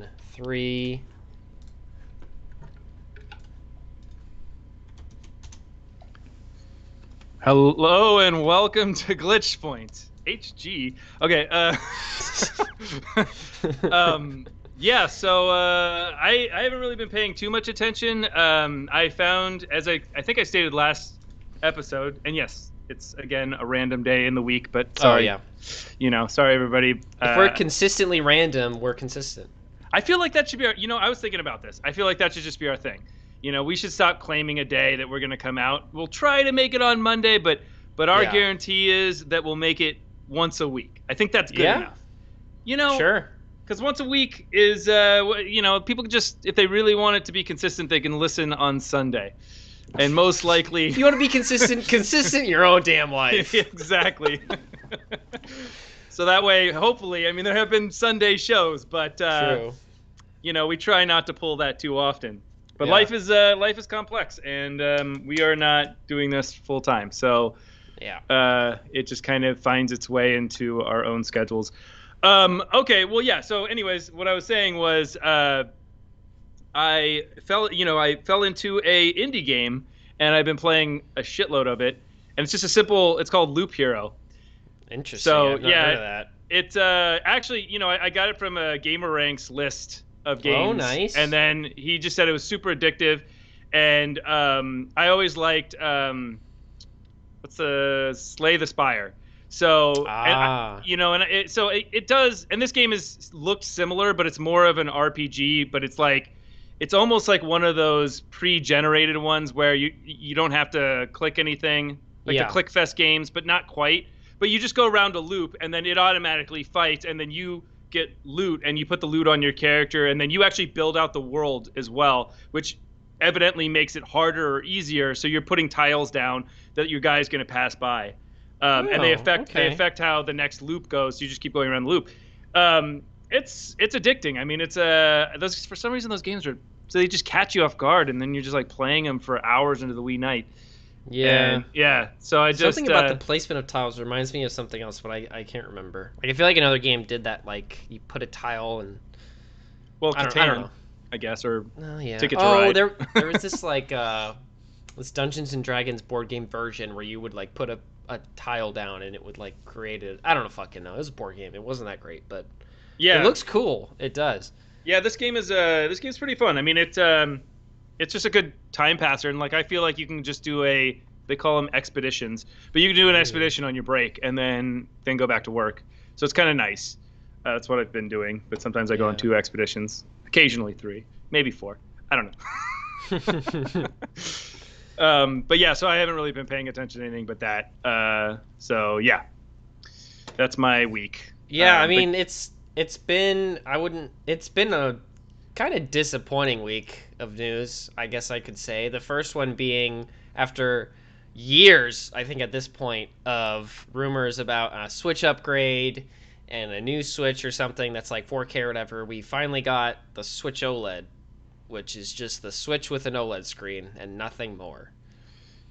in 3. Hello and welcome to Glitch Point. HG. Okay. Um. Yeah. So I haven't really been paying too much attention. I found as I think I stated last episode, and yes, it's again a random day in the week, but Oh sorry, yeah. sorry everybody. If we're consistently random, we're consistent. I feel like that should be our. I was thinking about this. I feel like that should just be our thing. We should stop claiming a day that we're going to come out. We'll try to make it on Monday, but our Yeah. guarantee is that we'll make it once a week. I think that's good Yeah. enough. You know, Sure. because once a week is, people can just, if they really want it to be consistent, they can listen on Sunday, and most likely. If you want to be consistent, consistent your own damn life. Exactly. So that way, hopefully, I mean, there have been Sunday shows, but True. we try not to pull that too often. But Yeah. life is complex, and we are not doing this full time, so Yeah. it just kind of finds its way into our own schedules. Okay, well, yeah. So, anyways, what I was saying was, I fell into a indie game, and I've been playing a shitload of it, and it's just it's called Loop Hero. Interesting. So I've not yeah, heard of that. it's actually, I got it from a GamerRanks list of games. Oh, nice. And then he just said it was super addictive, and I always liked what's the Slay the Spire. So it does, and this game looks similar, but it's more of an RPG. But it's almost like one of those pre-generated ones where you don't have to click anything, like the ClickFest games, but not quite. But you just go around a loop, and then it automatically fights, and then you get loot, and you put the loot on your character, and then you actually build out the world as well, which evidently makes it harder or easier. So you're putting tiles down that your guy's going to pass by, and they affect how the next loop goes. So you just keep going around the loop. It's addicting. I mean, it's those, for some reason, those games are, so they just catch you off guard, and then you're just like playing them for hours into the wee night. Yeah. And, yeah. So I just something about the placement of tiles reminds me of something else, but I can't remember. Like I feel like another game did that. Like you put a tile and well, I don't know. I guess, or yeah. Ticket to Ride. there was this like this Dungeons and Dragons board game version where you would like put a tile down and it would like create it. I don't know, fucking know. It was a board game. It wasn't that great, but yeah, it looks cool. It does. Yeah, this game's pretty fun. I mean, it's just a good time passer, and like I feel like you can just do they call them expeditions, but you can do an expedition on your break and then go back to work. So it's kind of nice. That's what I've been doing, but sometimes I go on 2 expeditions, occasionally 3, maybe 4. I don't know. But yeah, so I haven't really been paying attention to anything but that. So yeah, that's my week. Yeah, I mean it's been a kind of disappointing week of news, I guess I could say. The first one being after years, I think at this point, of rumors about a Switch upgrade and a new Switch or something that's like 4K or whatever, we finally got the Switch OLED, which is just the Switch with an OLED screen and nothing more.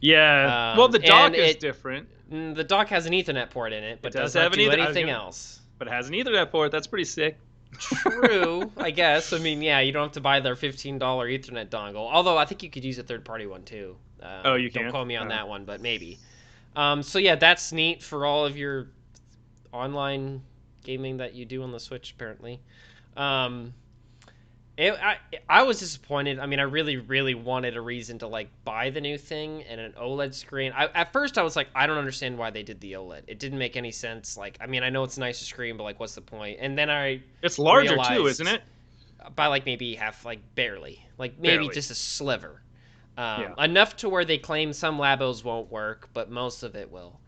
Yeah, well, the dock is different. The dock has an Ethernet port in it, but doesn't have do anything else. But it has an Ethernet port. That's pretty sick. True, I guess. I mean, yeah, you don't have to buy their $15 Ethernet dongle. Although I think you could use a third-party one too. Oh, you can? Don't quote me on that one, but maybe. So yeah, that's neat for all of your online gaming that you do on the Switch, apparently. I was disappointed. I mean, I really, really wanted a reason to like buy the new thing and an OLED screen. At first I was like, I don't understand why they did the OLED. It didn't make any sense. Like, I mean, I know it's a nicer screen, but like, what's the point? And then it's larger too, isn't it? By like maybe half, like barely, like maybe Barely. just a sliver. Yeah. Enough to where they claim some labos won't work, but most of it will.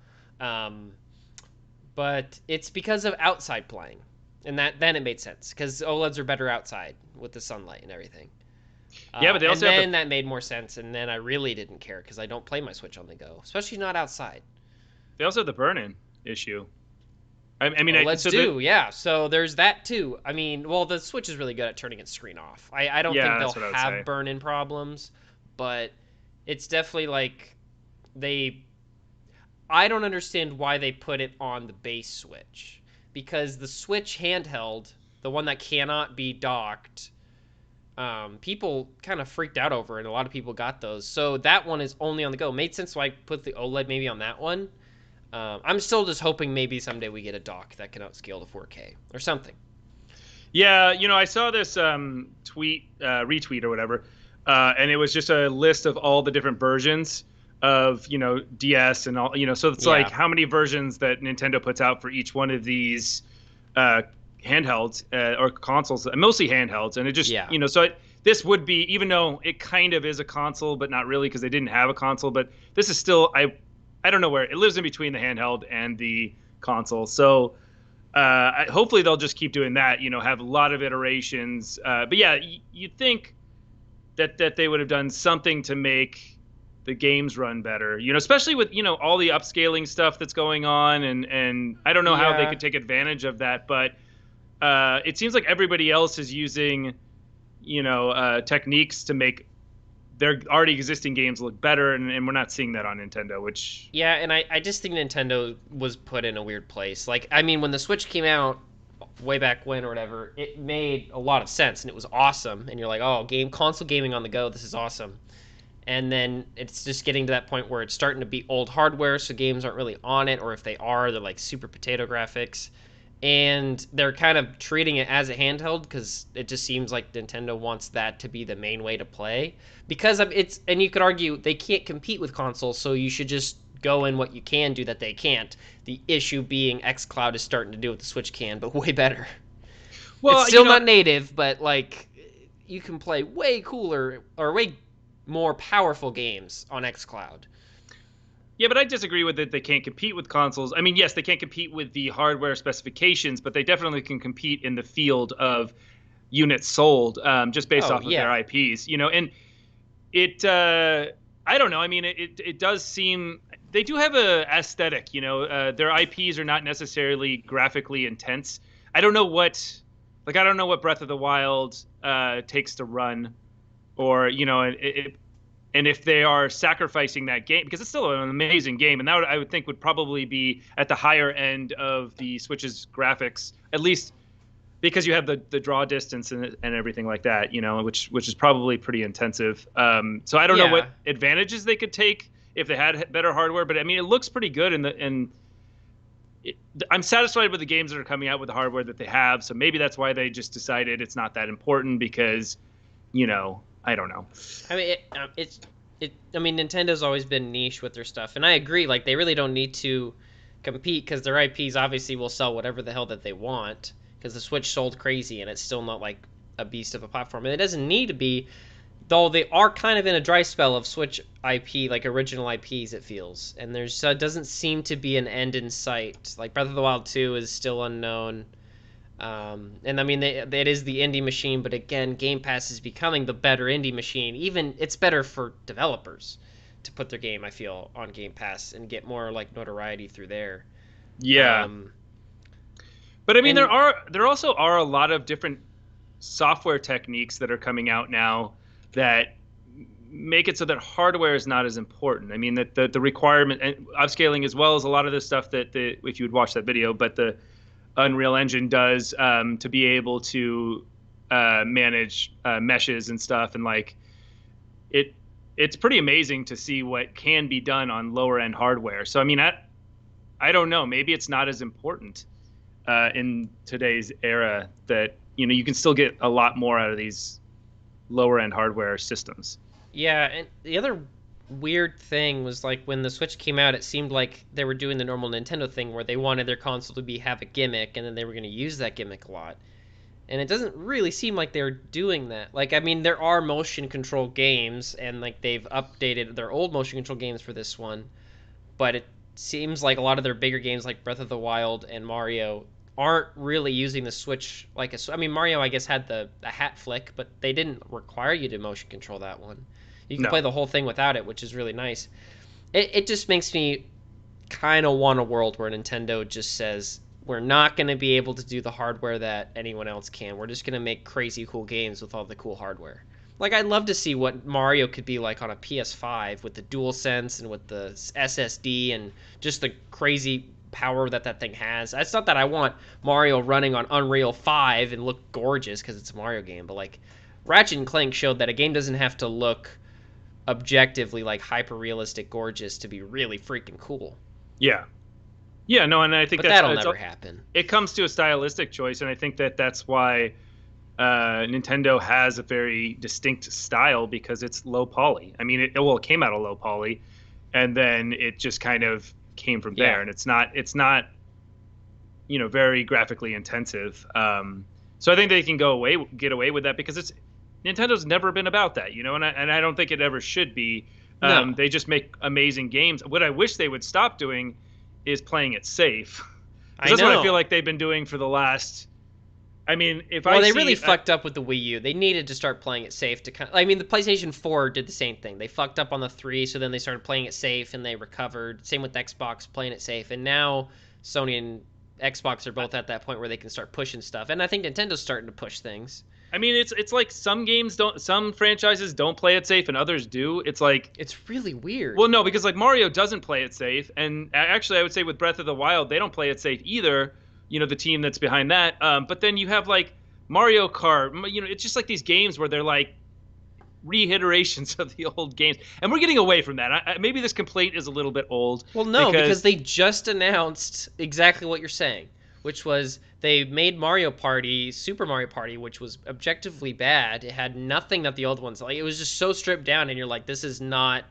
But it's because of outside playing. And then it made sense because OLEDs are better outside with the sunlight and everything. Yeah, but they also and then that made more sense, and then I really didn't care because I don't play my Switch on the go, especially not outside. They also have the burn-in issue. I mean, OLEDs do, yeah. So there's that too. I mean, well, the Switch is really good at turning its screen off. I don't think they'll have burn-in problems, but it's definitely like I don't understand why they put it on the base Switch. Because the Switch handheld, the one that cannot be docked, people kind of freaked out over, and a lot of people got those. So that one is only on the go. Made sense why I put the OLED maybe on that one. I'm still just hoping maybe someday we get a dock that can outscale to 4K or something. Yeah, I saw this tweet, retweet or whatever, and it was just a list of all the different versions of DS and all. So it's like how many versions that Nintendo puts out for each one of these handhelds or consoles, mostly handhelds, and it just this would be, even though it kind of is a console, but not really because they didn't have a console. But this is still I don't know where it lives in between the handheld and the console. So hopefully they'll just keep doing that. Have a lot of iterations. But yeah, you'd think that they would have done something to make the games run better. Especially with all the upscaling stuff that's going on, and I don't know how they could take advantage of that, but it seems like everybody else is using techniques to make their already existing games look better, and we're not seeing that on Nintendo, which... Yeah, and I just think Nintendo was put in a weird place. Like, I mean, when the Switch came out way back when or whatever, it made a lot of sense, and it was awesome, and you're like, oh, console gaming on the go, this is awesome. And then it's just getting to that point where it's starting to be old hardware, so games aren't really on it, or if they are, they're like super potato graphics. And they're kind of treating it as a handheld because it just seems like Nintendo wants that to be the main way to play. Because and you could argue they can't compete with consoles, so you should just go in what you can do that they can't. The issue being xCloud is starting to do what the Switch can, but way better. Well, it's still not native, but like you can play way cooler or way more powerful games on xCloud. Yeah, but I disagree with it. They can't compete with consoles. I mean, yes, they can't compete with the hardware specifications, but they definitely can compete in the field of units sold, just based off of their IPs. And it, I don't know. I mean, it does seem they do have a aesthetic. Their IPs are not necessarily graphically intense. I don't know what Breath of the Wild takes to run, or and if they are sacrificing that game, because it's still an amazing game, and that I would think would probably be at the higher end of the Switch's graphics, at least because you have the draw distance and everything like that, which is probably pretty intensive. So I don't know what advantages they could take if they had better hardware, but I mean, it looks pretty good, I'm satisfied with the games that are coming out with the hardware that they have. So maybe that's why they just decided it's not that important because, I don't know. I mean, I mean, Nintendo's always been niche with their stuff, and I agree. Like, they really don't need to compete because their IPs obviously will sell whatever the hell that they want. Because the Switch sold crazy, and it's still not like a beast of a platform, and it doesn't need to be. Though they are kind of in a dry spell of Switch IP, like original IPs, it feels, and there's doesn't seem to be an end in sight. Like Breath of the Wild 2 is still unknown. And I mean, it is the indie machine, but again, Game Pass is becoming the better indie machine. Even it's better for developers to put their game, I feel, on Game Pass and get more like notoriety through there. Yeah. But I mean, there also are a lot of different software techniques that are coming out now that make it so that hardware is not as important. I mean, that the requirement and upscaling, as well as a lot of the stuff that if you would watch that video, but the Unreal Engine does to be able to manage meshes and stuff, and like it's pretty amazing to see what can be done on lower end hardware. So I mean, I don't know, maybe it's not as important in today's era that you can still get a lot more out of these lower end hardware systems. Yeah, and the other weird thing was like when the Switch came out, it seemed like they were doing the normal Nintendo thing where they wanted their console to have a gimmick, and then they were going to use that gimmick a lot. And it doesn't really seem like they're doing that. Like, I mean, there are motion control games, and like they've updated their old motion control games for this one, but it seems like a lot of their bigger games like Breath of the Wild and Mario aren't really using the Switch like a... I mean, Mario, I guess, had the hat flick, but they didn't require you to motion control that one. You can play the whole thing without it, which is really nice. It just makes me kind of want a world where Nintendo just says, we're not going to be able to do the hardware that anyone else can. We're just going to make crazy cool games with all the cool hardware. Like, I'd love to see what Mario could be like on a PS5 with the DualSense and with the SSD and just the crazy power that thing has. It's not that I want Mario running on Unreal 5 and look gorgeous because it's a Mario game, but like Ratchet and Clank showed that a game doesn't have to look objectively like hyper realistic gorgeous to be really freaking cool. Yeah. Yeah, no, and I think but that'll never happen. It comes to a stylistic choice, and I think that's why Nintendo has a very distinct style, because it's low poly. I mean, it came out of low poly, and then it just kind of came from there, and it's not very graphically intensive. So I think they can get away with that, because Nintendo's never been about that, and I don't think it ever should be. No. They just make amazing games. What I wish they would stop doing is playing it safe. That's what I feel like they've been doing for the last. I mean, they really fucked up with the Wii U. They needed to start playing it safe to kind of. I mean, the PlayStation 4 did the same thing. They fucked up on the 3, so then they started playing it safe and they recovered. Same with Xbox, playing it safe, and now Sony and Xbox are both at that point where they can start pushing stuff. And I think Nintendo's starting to push things. I mean, it's like some franchises don't play it safe and others do. It's like it's really weird. Well, no, because like Mario doesn't play it safe, and actually I would say with Breath of the Wild they don't play it safe either. The team that's behind that. But then you have like Mario Kart. It's just like these games where they're like reiterations of the old games, and we're getting away from that. Maybe this complaint is a little bit old. Well, no, because they just announced exactly what you're saying, which was they made Super Mario Party, which was objectively bad. It had nothing that the old ones like. It was just so stripped down, and you're like, this is not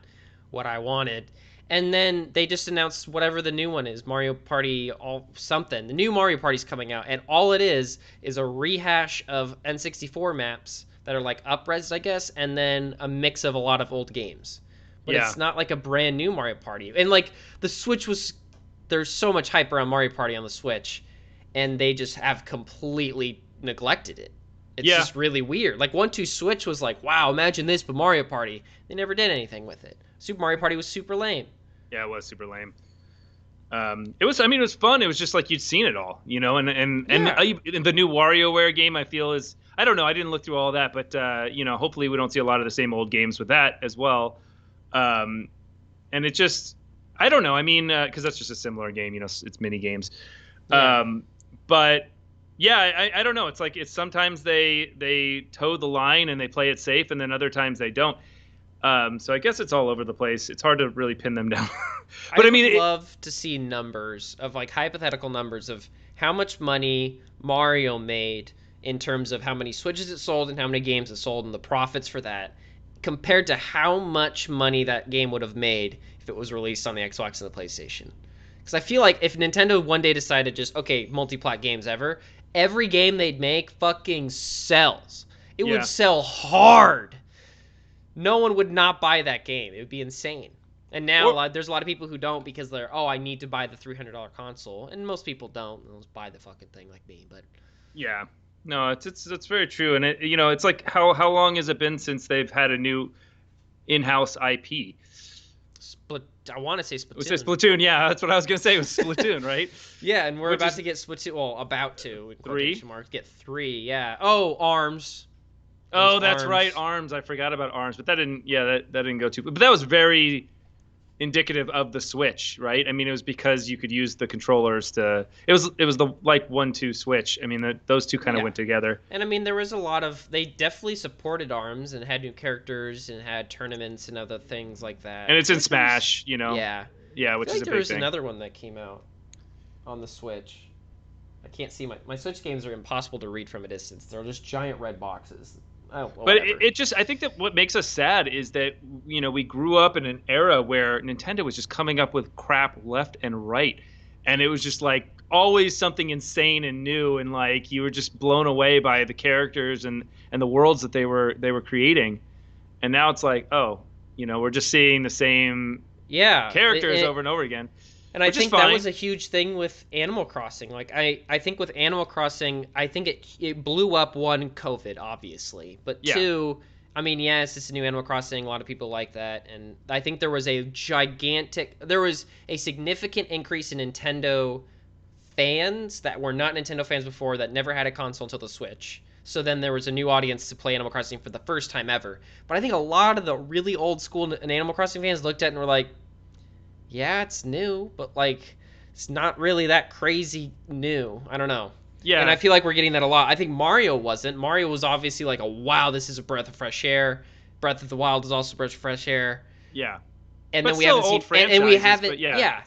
what I wanted. And then they just announced whatever the new one is, Mario Party something. The new Mario Party's coming out, and all it is a rehash of N64 maps that are like up-res, I guess, and then a mix of a lot of old games. But It's not like a brand new Mario Party. And like the Switch there's so much hype around Mario Party on the Switch, and they just have completely neglected it. It's just really weird. Like 1-2 Switch was like, wow, imagine this, but Mario Party. They never did anything with it. Super Mario Party was super lame. Yeah, it was super lame. It was fun. It was just like you'd seen it all, and the new WarioWare game I feel is, I don't know, I didn't look through all that, but hopefully we don't see a lot of the same old games with that as well. And it just, I don't know. I mean, because that's just a similar game, it's mini games. Yeah. But yeah, I don't know. It's like sometimes they toe the line and they play it safe, and then other times they don't. So I guess it's all over the place. It's hard to really pin them down. But I mean, I'd love to see numbers of like hypothetical numbers of how much money Mario made in terms of how many Switches it sold and how many games it sold and the profits for that, compared to how much money that game would have made if it was released on the Xbox and the PlayStation. Because I feel like if Nintendo one day decided just, okay, multi-plat games every game they'd make fucking sells. It would sell hard. No one would not buy that game. It would be insane. And now there's a lot of people who don't because they're, I need to buy the $300 console. And most people don't. They'll just buy the fucking thing like me. But yeah, no, it's very true. And it's like how long has it been since they've had a new in-house IP? I want to say Splatoon. Was it Splatoon? Yeah, that's what I was gonna say. It was Splatoon, right? Yeah, and we're about to get Splatoon. Well, about to. In 3? Marks, get 3. Yeah. Oh, ARMS. Oh, that's right, ARMS. I forgot about ARMS, but that didn't go too. But that was very indicative of the Switch, right? I mean, it was because you could use the controllers to. It was the like 1-2 Switch. I mean, those two kind of went together. And I mean, there was a lot of. They definitely supported ARMS and had new characters and had tournaments and other things like that. And it's in Smash, Yeah. Yeah, which is a big thing. There was another one that came out on the Switch. I can't see my Switch games are impossible to read from a distance. They're just giant red boxes. But it just, I think that what makes us sad is that, we grew up in an era where Nintendo was just coming up with crap left and right. And it was just like always something insane and new. And like, you were just blown away by the characters and the worlds that they were creating. And now it's like, we're just seeing the same characters over and over again. And I think that was a huge thing with Animal Crossing. Like I think with Animal Crossing, I think it blew up, one, COVID, obviously, but two, I mean, yes, it's a new Animal Crossing. A lot of people like that, and I think there was a significant increase in Nintendo fans that were not Nintendo fans before that never had a console until the Switch. So then there was a new audience to play Animal Crossing for the first time ever. But I think a lot of the really old school Animal Crossing fans looked at it and were like, yeah, it's new, but like it's not really that crazy new. I don't know. And I Yeah, feel like we're getting that a lot. I think Mario wasn't. Mario was obviously like a wow, this is a breath of fresh air. Breath of the Wild is also a breath of fresh air. yeah, And but then we still haven't old seen and we franchises. haven't But yeah, yeah,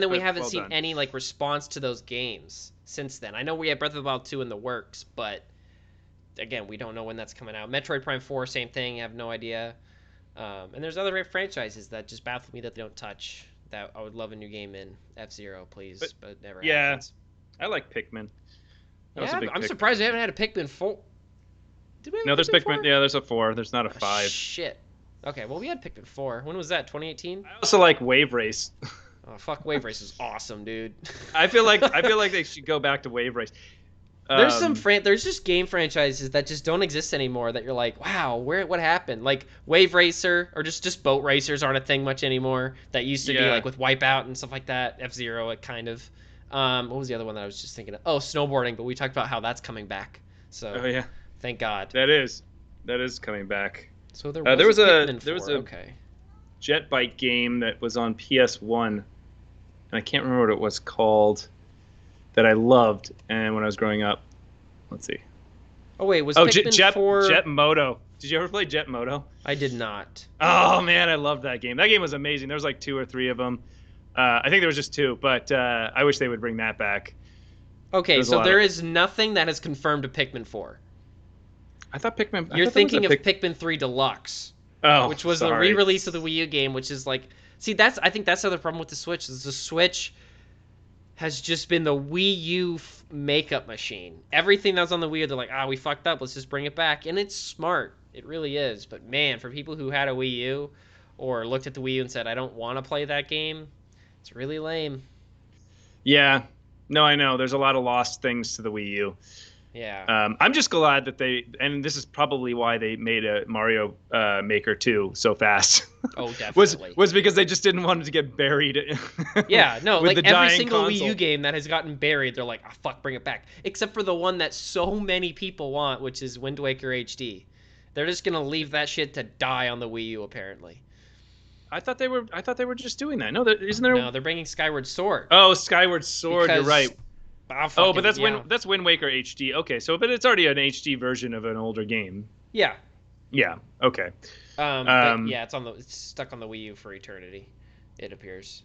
we haven't well seen done. any like response to those games since then. I know we had Breath of the Wild 2 in the works, but again, we don't know when that's coming out. Metroid Prime 4, same thing. I have no idea. And there's other franchises that just baffle me that they don't touch. That I would love a new game in. F-Zero, But please, but it never yeah, happens. I like Pikmin. I was a Yeah, big I'm Pikmin. surprised we haven't had a Pikmin 4. Did we have No, a there's Pikmin Pikmin. 4? Yeah, there's a 4. There's not a Oh, 5. shit. Okay, well, we had Pikmin 4. When was that? 2018? I also like Wave Race. Oh, fuck, Wave Race is awesome, dude. I feel like they should go back to Wave Race. There's just game franchises that just don't exist anymore that you're like, wow, what happened? Like Wave Racer or just boat racers aren't a thing much anymore. That used to be Yeah. like with Wipeout and stuff like that. F-Zero, it kind of. What was the other one that I was just thinking of? Oh, snowboarding, but we talked about how that's coming back. So Oh yeah, thank God. that is coming back. So there There was was a a Pikmin there was 4. a Okay. jet bike game that was on PS1, and I can't remember what it was called. That I loved, and when I was growing up, let's see. Oh wait, was Oh, Pikmin 4? Jet Moto. Did you ever play Jet Moto? I did not. Oh man, I loved that game. That game was amazing. There was like 2 or 3 of them. I think there was just 2, but I wish they would bring that back. Okay, so there is nothing that has confirmed a Pikmin 4. I thought Pikmin. You're thinking of Pikmin 3 Deluxe, Oh, which was the sorry. re-release of the Wii U game, which is like, see, I think that's the other problem with the Switch is the Switch has just been the Wii U makeup machine. Everything that was on the Wii U, they're like, we fucked up, let's just bring it back, and it's smart. It really is. But man, for people who had a Wii U or looked at the Wii U and said, I don't want to play that game, it's really lame. Yeah. No, I know. There's a lot of lost things to the Wii U. Yeah. I'm just glad that and this is probably why they made a Mario Maker 2 so fast. Oh, definitely. was because they just didn't want it to get buried. Yeah, no, with like the every dying single Wii console. U game that has gotten buried, they're like, fuck, bring it back. Except for the one that so many people want, which is Wind Waker HD. They're just gonna leave that shit to die on the Wii U, apparently. I thought they were just doing that. No, isn't there? No, they're bringing Skyward Sword. Oh, Skyward Sword. You're right. Oh, but that's Wind Waker HD. Okay, so but it's already an HD version of an older game. Yeah. Yeah. Okay. But yeah, it's stuck on the Wii U for eternity. It appears.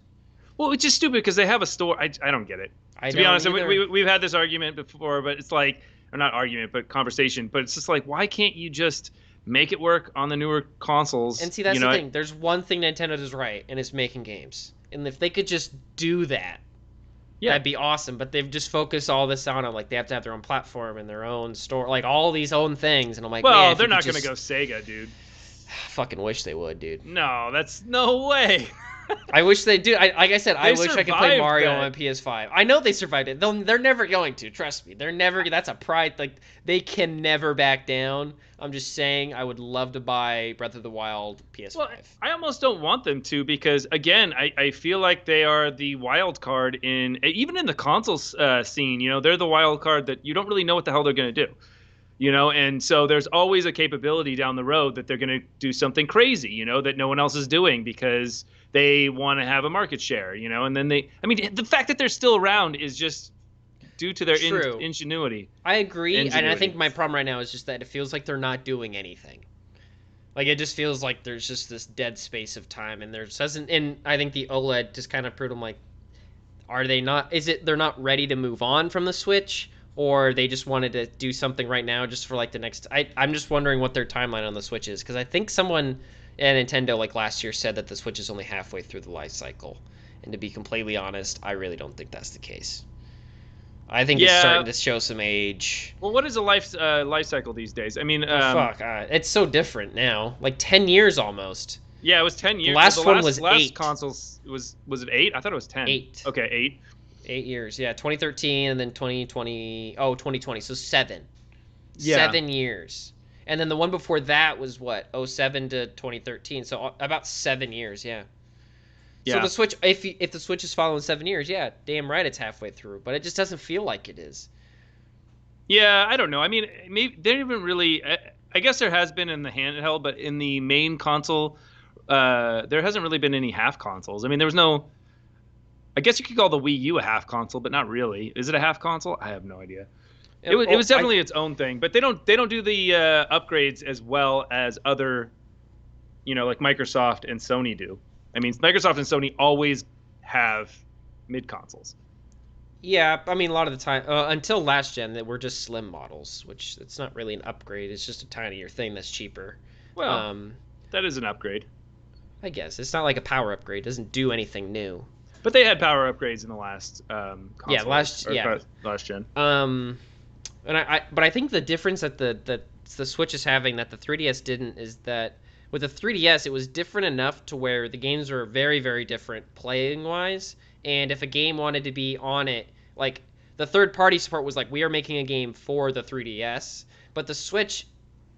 Well, it's just stupid because they have a store. I don't get it. To be honest, we've had this argument before, but it's like, or not argument, but conversation. But it's just like, why can't you just make it work on the newer consoles? And see, that's the thing. There's one thing Nintendo does right, and it's making games. And if they could just do that, that'd be awesome. But they've just focused all this on it. Like, they have to have their own platform and their own store, like all these own things. And I'm like, well, man, they're not going to go Sega, dude. Fucking wish they would, dude. No, that's no way. I wish they do. Like I said, I wish I could play Mario that. on PS5. I know they survived it. They're never going to. Trust me. They're never. That's a pride. Like, they can never back down. I'm just saying, I would love to buy Breath of the Wild PS5. Well, I almost don't want them to because, again, I feel like they are the wild card even in the console scene. You know, they're the wild card that you don't really know what the hell they're going to do. You know, and so there's always a capability down the road that they're going to do something crazy, you know, that no one else is doing because they want to have a market share, you know, and then the fact that they're still around is just due to their ingenuity. I agree. And I think my problem right now is just that it feels like they're not doing anything. Like, it just feels like there's just this dead space of time, and and I think the OLED just kind of proved them, like, they're not ready to move on from the Switch, or they just wanted to do something right now just for like the next. I'm just wondering what their timeline on the Switch is, because I think someone at Nintendo like last year said that the Switch is only halfway through the life cycle, and to be completely honest, I really don't think that's the case. I think it's starting to show some age. Well, what is a life cycle these days? I mean, it's so different now. Like 10 years almost. Yeah, it was 10 years. The last one was 8. Last consoles was it 8? I thought it was 10. 8. Okay, 8. 8 years, yeah. 2013 and then 2020. Oh, 2020. So 7. Yeah. 7 years. And then the one before that was what? 07 to 2013. So about 7 years, yeah. So the Switch, if the Switch is following 7 years, yeah, damn right it's halfway through. But it just doesn't feel like it is. Yeah, I don't know. I mean, maybe they didn't really. I guess there has been in the handheld, but in the main console, there hasn't really been any half consoles. I mean, there was no. I guess you could call the Wii U a half console, but not really. Is it a half console? I have no idea. Yeah, It was well, definitely its own thing, but they don't do the upgrades as well as other, like Microsoft and Sony do. I mean, Microsoft and Sony always have mid consoles. yeah, I mean, a lot of the time, until last gen, that were just slim models, which it's not really an upgrade. It's just a tinier thing that's cheaper. Well, Um, that is an upgrade. I guess it's not like a power upgrade. It doesn't do anything new. But they had power upgrades in the last Yeah, console or last gen. Um, but I think the difference that the Switch is having that the 3DS didn't is that with the 3DS it was different enough to where the games were very very different playing wise, and if a game wanted to be on it, like the third party support was like we are making a game for the 3DS, but the Switch,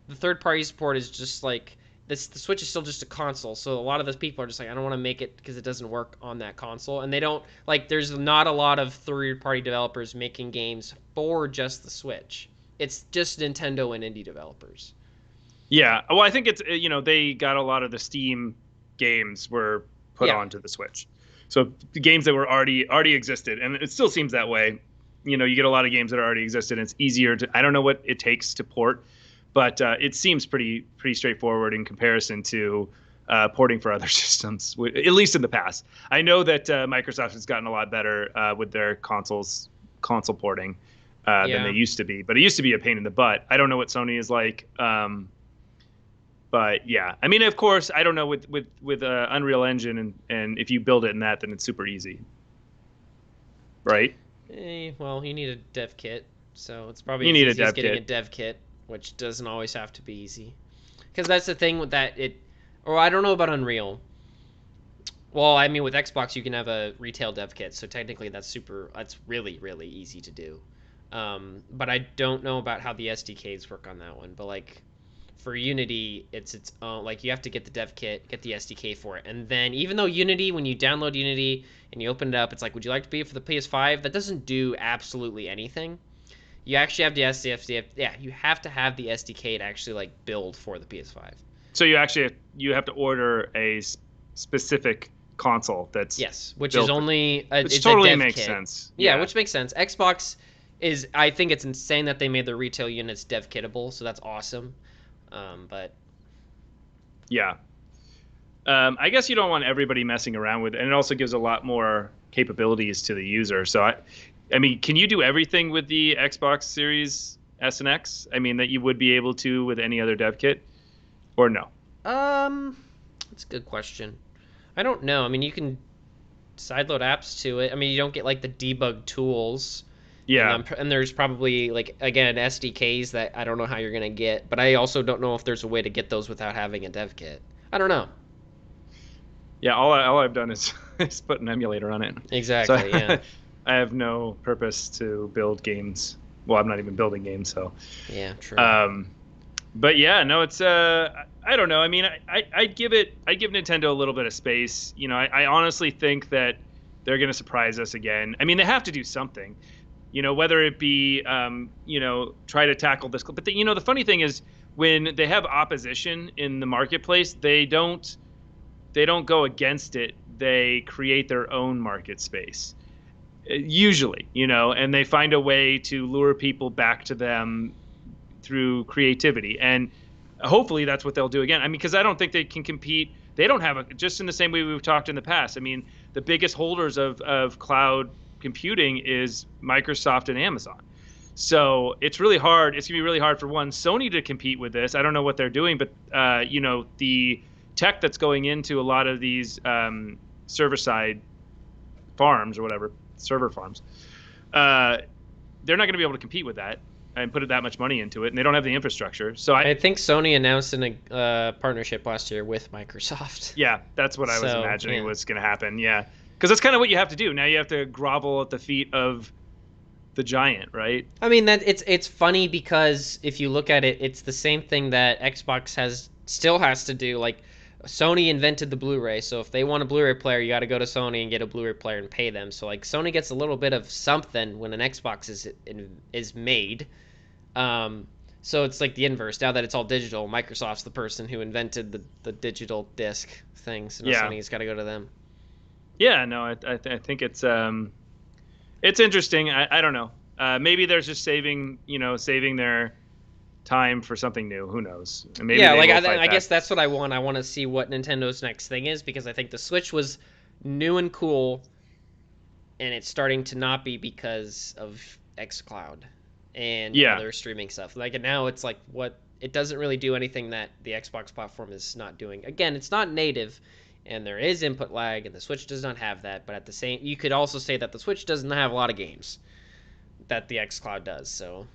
the third party support is just like this. The Switch is still just a console, so a lot of those people are just like, I don't want to make it because it doesn't work on that console, and they don't like. There's not a lot of third party developers making games for just the Switch. It's just Nintendo and indie developers. Yeah, well, I think it's they got a lot of the Steam games were put Yeah, onto the Switch, so the games that were already existed, and it still seems that way. You get a lot of games that already existed, and it's easier to. I don't know what it takes to port, but it seems pretty straightforward in comparison to porting for other systems, at least in the past. I know that Microsoft has gotten a lot better with their console porting than they yeah. used to be, but it used to be a pain in the butt. I don't know what Sony is like. But yeah, I mean, of course, I don't know with Unreal Engine and if you build it in that, then it's super easy, right? Well, you need a dev kit, so it's probably You as need a easy as dev getting a kit. dev kit, which doesn't always have to be easy. Because that's the thing with that it, or I don't know about Unreal. Well, I mean, with Xbox, you can have a retail dev kit, so technically that's really, really easy to do. But I don't know about how the SDKs work on that one. But like for Unity, it's its own. Like you have to get the dev kit, get the SDK for it, and then even though Unity, when you download Unity and you open it up, it's like, would you like to be it for the PS5? That doesn't do absolutely anything. You actually have the SDK. Yeah, you have to have the SDK to actually like build for the PS5. So you have to order a specific console that's Yes, which is built for, only which it's a totally dev makes kit. sense. Yeah, Yeah, which makes sense. Xbox is I think it's insane that they made their retail units dev kittable, so that's awesome. But yeah. I guess you don't want everybody messing around with it, and it also gives a lot more capabilities to the user. So I mean, can you do everything with the Xbox Series S and X? I mean, that you would be able to with any other dev kit, or no? um, that's a good question. I don't know. I mean, you can sideload apps to it. I mean, you don't get like the debug tools, and Yeah, and there's probably like again SDKs that I don't know how you're gonna get, but I also don't know if there's a way to get those without having a dev kit. I don't know. yeah. All I've done is is put an emulator on it. So Exactly. Yeah. I have no purpose to build games. Well, I'm not even building games, so. Yeah. True. Um, but yeah, no, it's I don't know. I mean, I give Nintendo a little bit of space. I honestly think that they're going to surprise us again. I mean, they have to do something. Whether it be try to tackle this. But the funny thing is when they have opposition in the marketplace, they don't go against it. They create their own market space. Usually, and they find a way to lure people back to them through creativity, and hopefully that's what they'll do again. I mean, because I don't think they can compete. They don't have just in the same way we've talked in the past. I mean, the biggest holders of cloud computing is Microsoft and Amazon. So it's really hard. It's gonna be really hard for Sony to compete with this. I don't know what they're doing, but the tech that's going into a lot of these server side farms or whatever, server farms, they're not going to be able to compete with that and put that much money into it, and they don't have the infrastructure. So I think Sony announced a partnership last year with Microsoft. yeah, that's what I was So imagining yeah. was going to happen. Yeah, because that's kind of what you have to do. Now you have to grovel at the feet of the giant, right? I mean that it's funny because if you look at it, it's the same thing that Xbox still has to do. Like Sony invented the Blu-ray, so if they want a Blu-ray player, you got to go to Sony and get a Blu-ray player and pay them. So like Sony gets a little bit of something when an Xbox is made. So it's like the inverse. Now that it's all digital, Microsoft's the person who invented the digital disc thing, so now Yeah, Sony's got to go to them. Yeah, no, I think it's interesting. I don't know. Maybe they're just saving their time for something new. Who knows? And maybe Yeah, they like will fight I back. guess that's what I want. I want to see what Nintendo's next thing is because I think the Switch was new and cool, and it's starting to not be because of XCloud and Yeah, other streaming stuff. Like now, it's like what it doesn't really do anything that the Xbox platform is not doing. Again, it's not native, and there is input lag, and the Switch does not have that. But at the same, you could also say that the Switch doesn't have a lot of games that the XCloud does. So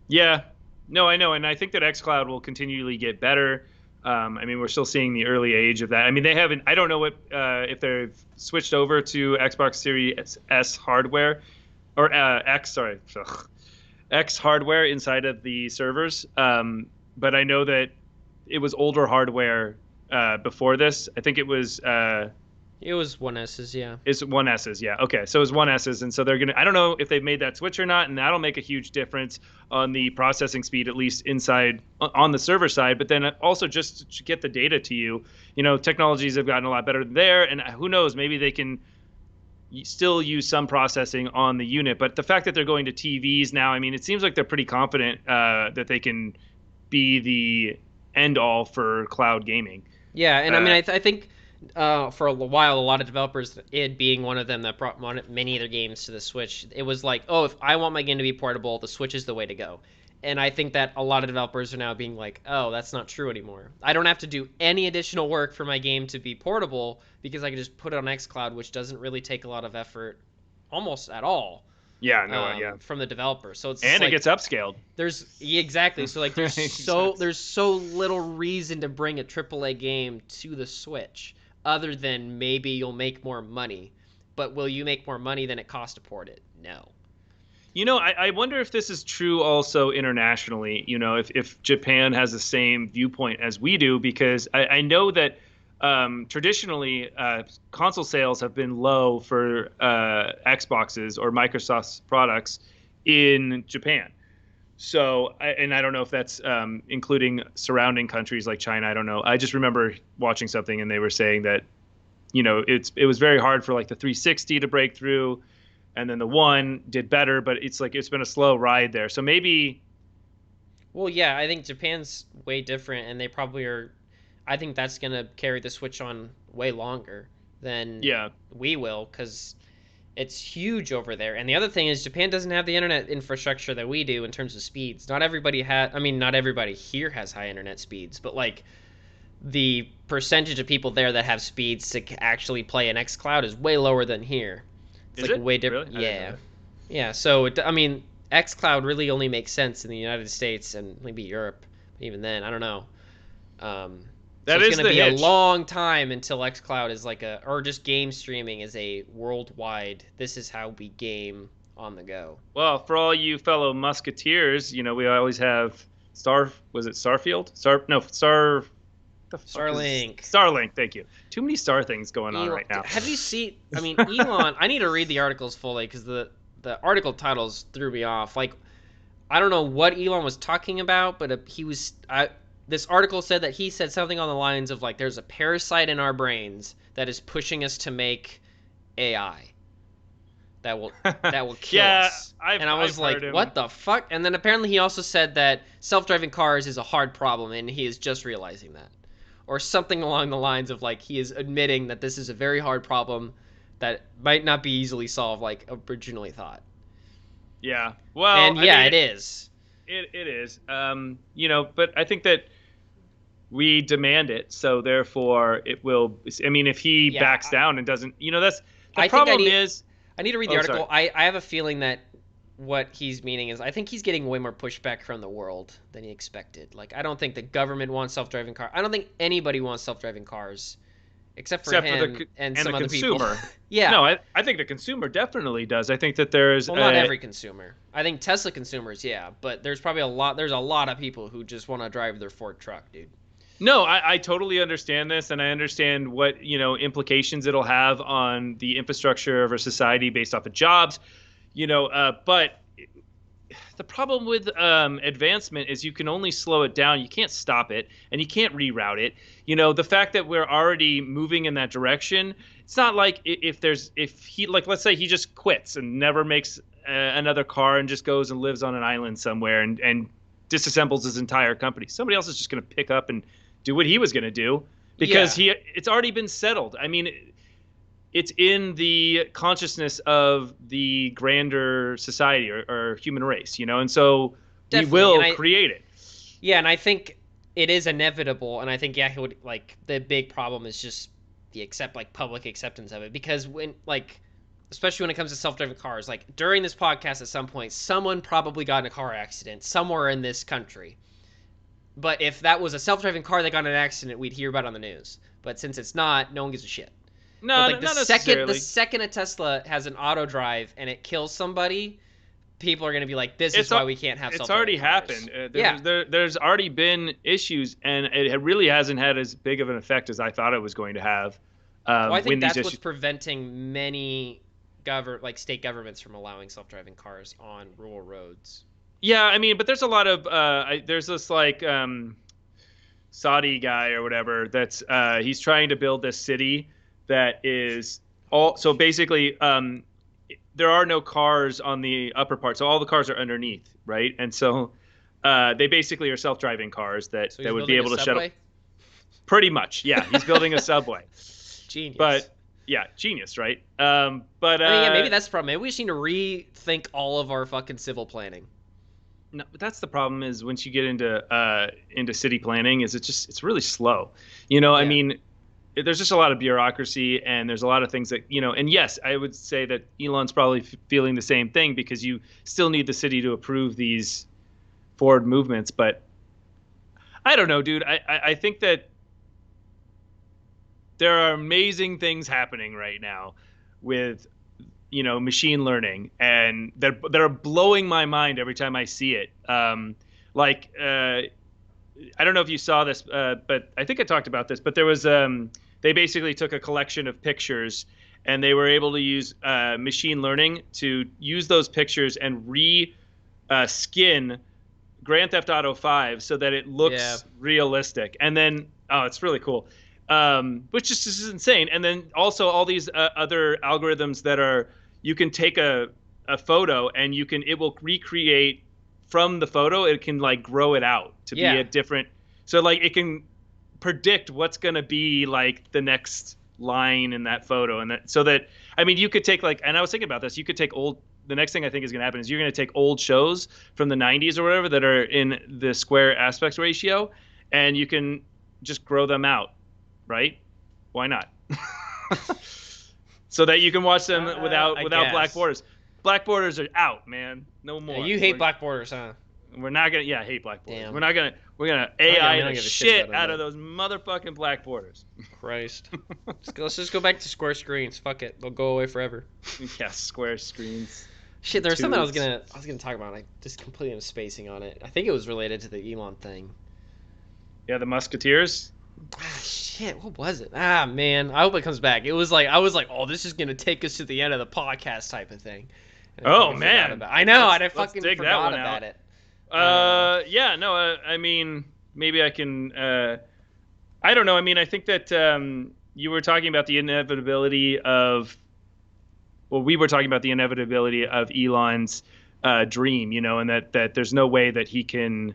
yeah. No, I know, and I think that XCloud will continually get better. I mean, we're still seeing the early age of that. I mean, they haven't. I don't know what if they've switched over to Xbox Series S hardware or X. Sorry, ugh, X hardware inside of the servers. But I know that it was older hardware before this. I think it was it was one S's, yeah. is one S's. Yeah. Okay. So it's one S's. And so they're going to, I don't know if they've made that switch or not. And that'll make a huge difference on the processing speed, at least inside on the server side. But then also just to get the data to you, technologies have gotten a lot better there. And who knows, maybe they can still use some processing on the unit. But the fact that they're going to TVs now, I mean, it seems like they're pretty confident that they can be the end all for cloud gaming. Yeah, and I mean, Uh, I think for a while, a lot of developers, it being one of them that brought many of their games to the Switch, it was like, oh, if I want my game to be portable, the Switch is the way to go. And I think that a lot of developers are now being like, oh, that's not true anymore. I don't have to do any additional work for my game to be portable because I can just put it on xCloud, which doesn't really take a lot of effort, almost at all, yeah, no, yeah. from the developer. So it's just And it like gets upscaled. exactly. So like there's Makes so sense. there's so little reason to bring a AAA game to the Switch other than maybe you'll make more money. But will you make more money than it costs to port it? No. I wonder if this is true also internationally, if Japan has the same viewpoint as we do, because I know that traditionally console sales have been low for Xboxes or Microsoft's products in Japan. So, and I don't know if that's including surrounding countries like China. I don't know. I just remember watching something and they were saying that, it was very hard for like the 360 to break through, and then the one did better, but it's like it's been a slow ride there. So maybe, Well, yeah, I think Japan's way different, and they probably are. I think that's gonna carry the Switch on way longer than yeah, we will, because it's huge over there. And the other thing is Japan doesn't have the internet infrastructure that we do in terms of speeds. Not everybody I mean, not everybody here has high internet speeds, but like the percentage of people there that have speeds to actually play an xCloud is way lower than here. It's is like it way really? different. I didn't know Yeah. that. Yeah, so I mean, xCloud really only makes sense in the United States and maybe Europe. But even then, I don't know. So That it's is gonna the be a hitch. long time until xCloud is like or just game streaming is a worldwide. This is how we game on the go. Well, for all you fellow musketeers, we always have Star. Was it Starfield? Star? No, Star. The fuck is Starlink. Starlink? Thank you. Too many star things going on Elon, right now. have you seen? I mean, Elon. I need to read the articles fully because the article titles threw me off. Like, I don't know what Elon was talking about, but he was. This article said that he said something on the lines of like, "There's a parasite in our brains that is pushing us to make AI that will kill Yeah, us." I've And I was I've like, heard him. "What the fuck?" And then apparently he also said that self-driving cars is a hard problem, and he is just realizing that, or something along the lines of like he is admitting that this is a very hard problem that might not be easily solved like originally thought. Yeah. Well, And I yeah, mean, it is. it is. But I think that we demand it, so therefore it will. I mean, if he Yeah, backs down and doesn't, that's the I think problem is. I need to read the Oh, sorry. article. I have a feeling that what he's meaning is I think he's getting way more pushback from the world than he expected. Like I don't think the government wants self-driving cars. I don't think anybody wants self-driving cars except for Except for him and and the some other people. consumer. Yeah. No, I think the consumer definitely does. I think that there's Well, not every consumer. I think Tesla consumers, yeah, but there's probably a lot. There's a lot of people who just want to drive their Ford truck, dude. no, I totally understand this, and I understand what implications it'll have on the infrastructure of our society based off of jobs, but the problem with advancement is you can only slow it down. You can't stop it, and you can't reroute it. The fact that we're already moving in that direction, it's not like if he, like, let's say he just quits and never makes another car and just goes and lives on an island somewhere and disassembles his entire company. Somebody else is just going to pick up and do what he was going to do because Yeah. it's already been settled. I mean, it's in the consciousness of the grander society or human race, and so we Definitely. will create it. Yeah, and I think it is inevitable, and I think he would like the big problem is just the public acceptance of it because when especially when it comes to self-driving cars, like during this podcast at some point someone probably got in a car accident somewhere in this country. But if that was a self-driving car that got in an accident, we'd hear about it on the news. But since it's not, no one gives a shit. But No, like not necessarily. the second a Tesla has an auto drive and it kills somebody, people are going to be like, "This is why we can't have." It's self-driving already cars. happened. There's already been issues, and it really hasn't had as big of an effect as I thought it was going to have. Well, I think that's what's issues. preventing many state governments from allowing self-driving cars on rural roads. Yeah, I mean, but there's a lot of there's this Saudi guy or whatever that's he's trying to build this city that is all so basically there are no cars on the upper part, so all the cars are underneath, right? And so they basically are self-driving cars that would be able to shuttle. Pretty much, yeah. He's building a subway. Genius. But yeah, genius, right? But I mean, yeah, maybe that's the problem. Maybe we just need to rethink all of our fucking civil planning. No, but that's the problem is once you get into city planning, is it's really slow. I mean, there's just a lot of bureaucracy and there's a lot of things that, and yes, I would say that Elon's probably feeling the same thing because you still need the city to approve these forward movements. But I don't know, dude. I think that there are amazing things happening right now with machine learning, and that are blowing my mind every time I see it. I don't know if you saw this, but I think I talked about this. But there was they basically took a collection of pictures, and they were able to use machine learning to use those pictures and skin Grand Theft Auto 5 so that it looks realistic. And then it's really cool. Which just is insane. And then also all these other algorithms that are, you can take a photo and it will recreate from the photo. It can grow it out to be a different. So it can predict what's going to be the next line in that photo. And I mean, you could take and I was thinking about this, you could take the next thing I think is going to happen is you're going to take old shows from the 90s or whatever that are in the square aspect ratio, and you can just grow them out. Right? Why not? So that you can watch them without black borders. Black borders are out, man. No more. Yeah, you hate black borders, huh? We're not gonna. Yeah, I hate black borders. Damn. We're gonna AI the shit out of those motherfucking black borders. Christ. Let's just go back to square screens. Fuck it. They'll go away forever. Yeah, square screens. Shit, there's something I was gonna talk about. I just completely am spacing on it. I think it was related to the Elon thing. Yeah, the Musketeers. Shit, what was it? Man, I hope it comes back. It was I was like, oh, this is gonna take us to the end of the podcast type of thing. Oh man, I know, I fucking forgot about it. Yeah, no, I mean, maybe I can. I don't know. I mean, I think that you were talking about the inevitability of. Well, we were talking about the inevitability of Elon's dream, and that there's no way that he can.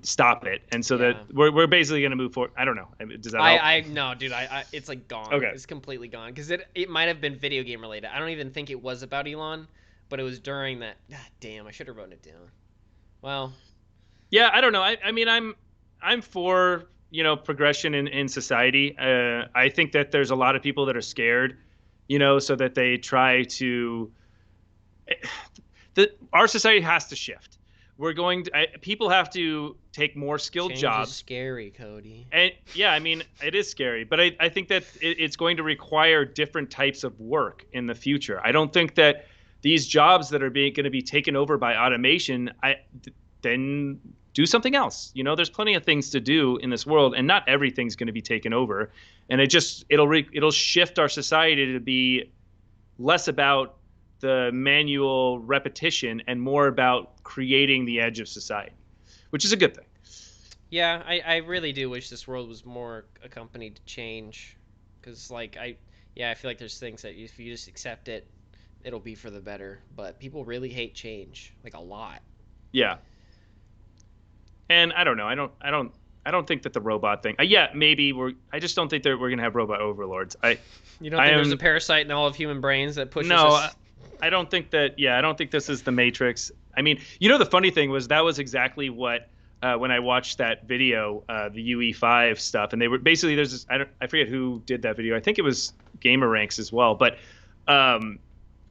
Stop it, and so that we're basically going to move forward. I don't know. Does that help? No, dude. It's gone. Okay. It's completely gone because it might have been video game related. I don't even think it was about Elon, but it was during that. God damn, I should have written it down. Well. Yeah, I don't know. I mean, I'm for progression in society. I think that there's a lot of people that are scared, so that they try to. Our society has to shift. People have to take more skilled jobs. Is scary, Cody. And yeah, I mean, it is scary, but I think that it's going to require different types of work in the future. I don't think that these jobs that are going to be taken over by automation, then do something else. There's plenty of things to do in this world, and not everything's going to be taken over. And it'll shift our society to be less about the manual repetition and more about creating the edge of society, which is a good thing. Yeah, I really do wish this world was more accompanied to change, because I feel like there's things that if you just accept it, it'll be for the better. But people really hate change, like a lot. Yeah. And I don't know. I don't think that the robot thing. Yeah, maybe we're. I just don't think that we're gonna have robot overlords. You don't I think there's a am parasite in all of human brains that pushes no. us? I don't think that. Yeah, I don't think this is the Matrix. I mean, the funny thing was that was exactly what when I watched that video, the UE5 stuff, and they were basically there's this. I forget who did that video. I think it was Gamer Ranks as well, but um,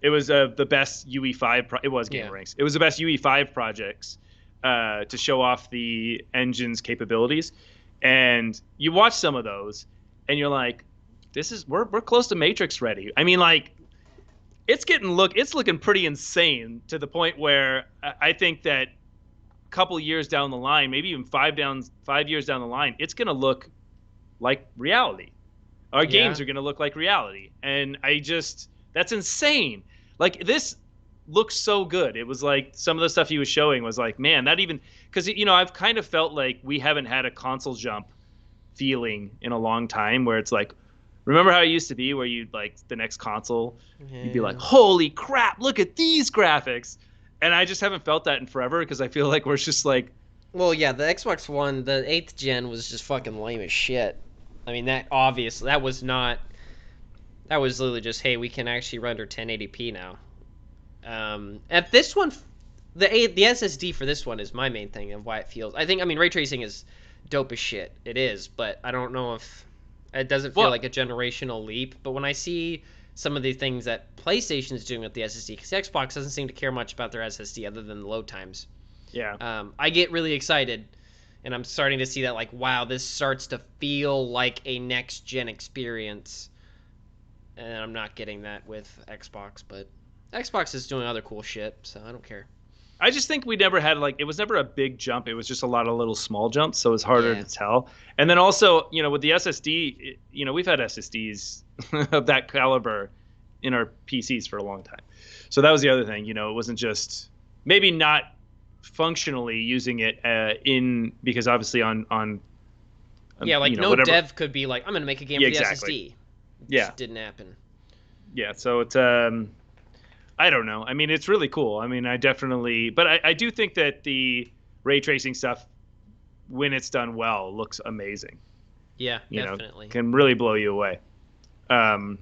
it was the best UE5. It was Gamer Yeah. Ranks. It was the best UE5 projects to show off the engine's capabilities. And you watch some of those, and you're like, we're close to Matrix ready. I mean, like, it's looking pretty insane to the point where I think that a couple years down the line, maybe even 5 years down the line, it's gonna look like reality. Our Yeah. games are gonna look like reality, and that's insane. Like this looks so good. It was like some of the stuff he was showing was like, man, that even because I've kind of felt like we haven't had a console jump feeling in a long time where it's like, remember how it used to be where you'd like the next console, you'd be like, Yeah. holy crap, look at these graphics. And I just haven't felt that in forever because I feel like we're just like, Well, yeah, the Xbox One, the 8th gen was just fucking lame as shit. I mean, that was not. That was literally just, hey, we can actually render 1080p now. At this one, the SSD for this one is my main thing of why it feels. I mean, ray tracing is dope as shit. It is, but I don't know if it doesn't feel well, like a generational leap. But when I see some of the things that PlayStation's doing with the SSD, because Xbox doesn't seem to care much about their SSD other than the load times, yeah. I get really excited, and I'm starting to see that like, wow, this starts to feel like a next gen experience, and I'm not getting that with Xbox, but Xbox is doing other cool shit, so I don't care. I just think we never had like it was never a big jump. It was just a lot of little small jumps, so it's harder to Yeah. tell. And then also, with the SSD, we've had SSDs of that caliber in our PCs for a long time. So that was the other thing. It wasn't just maybe not functionally using it in because obviously on Yeah, like no whatever. dev could be like, I'm gonna make a game Yeah, for the exactly. SSD. It Yeah, just didn't happen. yeah. So it's I don't know. I mean, it's really cool. I mean, but I do think that the ray tracing stuff, when it's done well, looks amazing. Yeah, definitely. Can really blow you away. Um,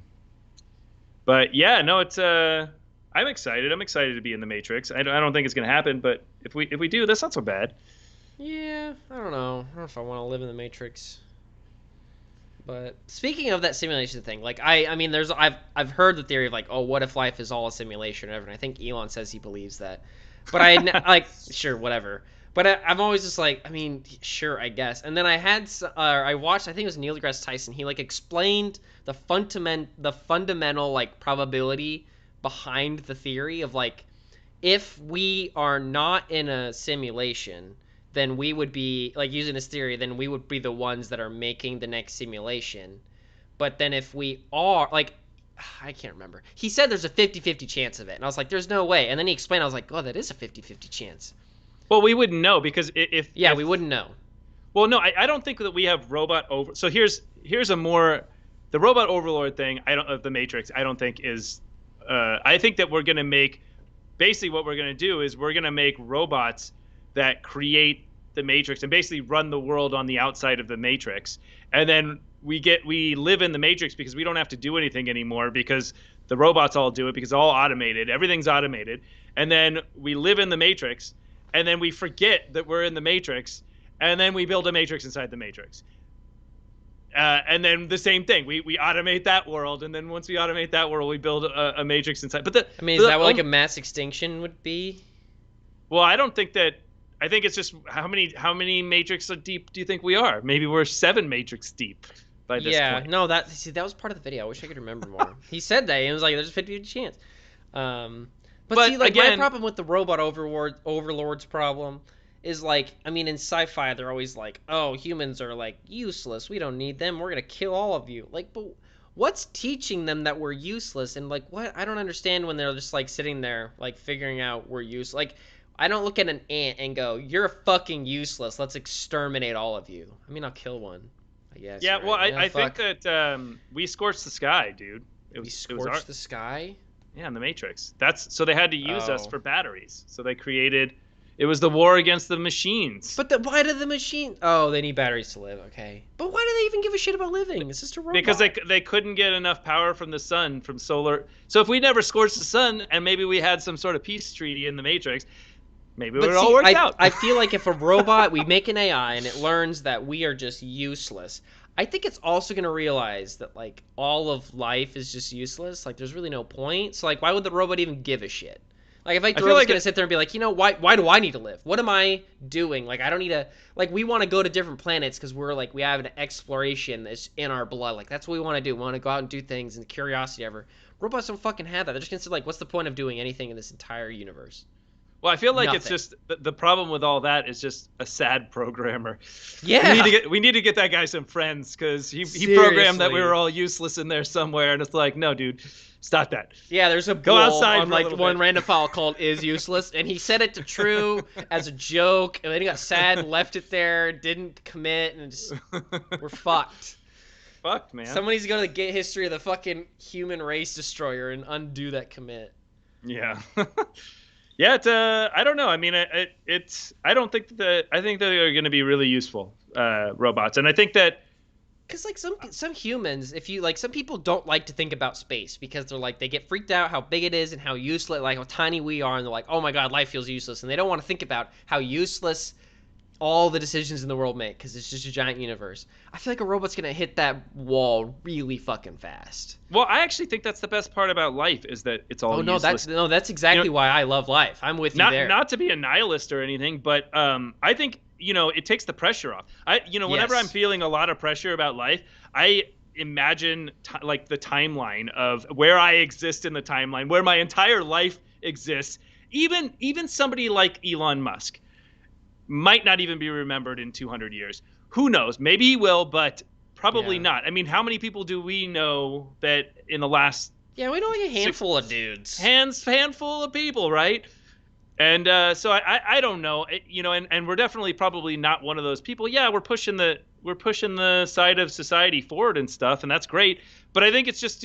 but yeah, no, it's I'm excited. I'm excited to be in the Matrix. I don't think it's gonna happen, but if we do, that's not so bad. Yeah, I don't know. I don't know if I want to live in the Matrix. But speaking of that simulation thing, like I mean, I've heard the theory of like, oh, what if life is all a simulation or whatever. And I think Elon says he believes that, but like, sure, whatever. But I'm always just like, I mean, sure, I guess. And then I watched, I think it was Neil deGrasse Tyson. He like explained the fundamental like probability behind the theory of like, if we are not in a simulation, then we would be like using this theory, then we would be the ones that are making the next simulation. But then if we are like, I can't remember. He said there's a 50-50 chance of it. And I was like, there's no way. And then he explained, I was like, oh, that is a 50-50 chance. Well, we wouldn't know because Yeah, if we wouldn't know. well, no, I don't think that we have robot over. So here's a more the robot overlord thing. I don't of the Matrix. I don't think is. I think that we're gonna make basically what we're gonna do is we're gonna make robots that create the Matrix and basically run the world on the outside of the Matrix, and then we live in the Matrix because we don't have to do anything anymore because the robots all do it because it's all automated. Everything's automated, and then we live in the Matrix, and then we forget that we're in the Matrix, and then we build a Matrix inside the Matrix. And then the same thing, we automate that world, and then once we automate that world, we build a Matrix inside. I mean, is that what like a mass extinction would be? Well, I don't think that. I think it's just how many Matrix deep do you think we are? Maybe we're 7 Matrix deep by this point. No, that was part of the video. I wish I could remember more. He said that. He was like, there's a 50-50 chance. But see, like again, my problem with the robot overlords problem is like, I mean, in sci-fi they're always like, oh, humans are like useless. We don't need them. We're gonna kill all of you. Like, but what's teaching them that we're useless? And like, what? I don't understand when they're just like sitting there like figuring out we're useless. Like, I don't look at an ant and go, "You're fucking useless. Let's exterminate all of you." I mean, I'll kill one, I guess. Yeah, well, Right? Yeah, I think fuck. that we scorched the sky, dude. We It was our scorched the sky. yeah in the Matrix. That's so they had to use us Oh. for batteries. So they created. It was the war against the machines. But why did the machine? Oh, they need batteries to live. Okay. But why do they even give a shit about living? It's just a Because robot. they couldn't get enough power from the sun, from solar. So if we never scorched the sun and maybe we had some sort of peace treaty in the Matrix, maybe it But would all see, worked I out. I feel like if a robot, we make an AI and it learns that we are just useless, I think it's also going to realize that like all of life is just useless. Like there's really no point. So like why would the robot even give a shit? Like if like I the feel robot's like going to sit there and be like, why do I need to live? What am I doing? Like I don't need to like we want to go to different planets cuz we're like we have an exploration that's in our blood. Like that's what we want to do. We want to go out and do things and curiosity ever. Robots don't fucking have that. They're just going to say like what's the point of doing anything in this entire universe? Well, I feel like it's Nothing. just the problem with all that is just a sad programmer. Yeah. We need to get that guy some friends because he programmed that we Seriously. were all useless in there somewhere, and it's like, no, dude, stop that. Yeah, there's a Go bull outside on for a like little one bit. random file called "is useless," and he set it to true as a joke, and then he got sad, and left it there, didn't commit, and just we're fucked. Fuck, man. Someone needs to go to the gate history of the fucking human race destroyer and undo that commit. Yeah. Yeah, it's I don't know. I mean, it's I don't think that I think that they're going to be really useful robots, and I think that Cause like some humans, if you like, some people don't like to think about space because they're like they get freaked out how big it is and how useless, like how tiny we are, and they're like, oh my god, life feels useless, and they don't want to think about how useless all the decisions in the world make because it's just a giant universe. I feel like a robot's gonna hit that wall really fucking fast. well, I actually think that's the best part about life is that it's all Oh no, useless. that's You exactly know, why I love life. I'm with you there. not to be a nihilist or anything, but I think it takes the pressure off. Whenever I'm Yes. feeling a lot of pressure about life, I imagine like the timeline of where I exist in the timeline, where my entire life exists. Even somebody like Elon Musk might not even be remembered in 200 years. Who knows? Maybe he will, but probably Yeah. not. I mean, how many people do we know that in the last Yeah, we know like a handful of dudes. handful of people, right? And so I don't know, and we're definitely probably not one of those people. Yeah, we're pushing the side of society forward and stuff, and that's great. But I think it's just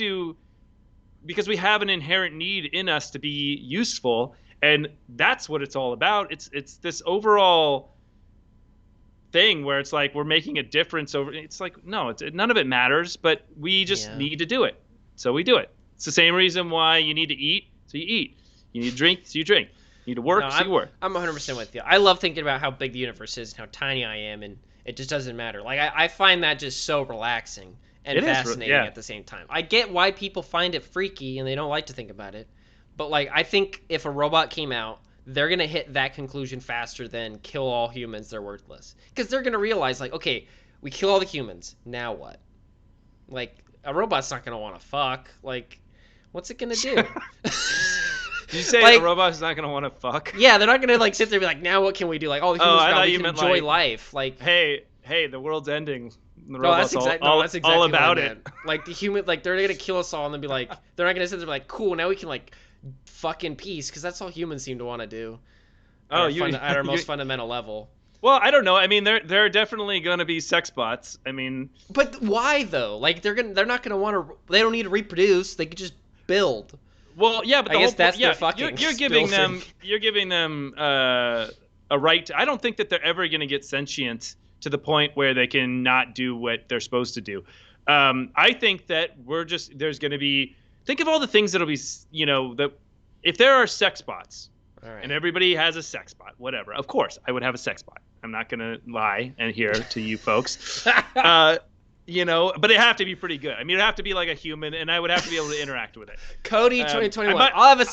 because we have an inherent need in us to be useful, and that's what it's all about. It's this overall thing where it's like we're making a difference over. It's like no, none of it matters, but we just Yeah. need to do it, so we do it. It's the same reason why you need to eat, so you eat. You need to drink, so you drink. You need to work, No, so you work. I'm 100% with you. I love thinking about how big the universe is and how tiny I am, and it just doesn't matter. Like I find that just so relaxing and It is, fascinating yeah. at the same time. I get why people find it freaky and they don't like to think about it, but like I think if a robot came out, they're gonna hit that conclusion faster than kill all humans. They're worthless because they're gonna realize like, okay, we kill all the humans. Now what? Like a robot's not gonna want to fuck. Like, what's it gonna do? Did you say Like, a robot's not gonna want to fuck? yeah, they're not gonna like sit there and be like, now what can we do? Like, oh, the Oh, humans I are gone, thought we you can meant, enjoy like, life. Like, Hey, the world's ending. The no, robot's that's exactly all what I about it. meant. Like the human, like they're gonna kill us all and then be like, they're not gonna sit there and be like, cool, now we can like fuck in peace because that's all humans seem to want to do Oh, at our most fundamental level. well, I don't know. I mean, there are definitely gonna be sex bots. I mean, But why though? Like they're not gonna want to. They don't need to reproduce. They could just build. well, yeah, but I the guess whole that's point, yeah, their fucking you're giving them building. a right. I don't think that they're ever gonna get sentient to the point where they can not do what they're supposed to do. I think that there's gonna be. Think of all the things that'll be, that if there are sex bots. All right. And everybody has a sex bot, whatever. Of course, I would have a sex bot. I'm not going to lie and here to you folks. But it have to be pretty good. I mean, it have to be like a human, and I would have to be able to interact with it. Cody 2021. I might- I'll have a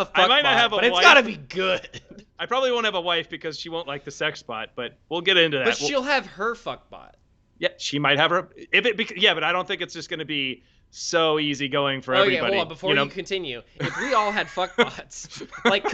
fuck I might not bot, have a but it's wife. gotta be good. I probably won't have a wife because she won't like the sex bot, but we'll get into that. But she'll have her fuck bot. Yeah, she might have her. Yeah, but I don't think it's just going to be so easy going for Oh everybody. yeah, hold on. Before you continue, if we all had fuck bots, like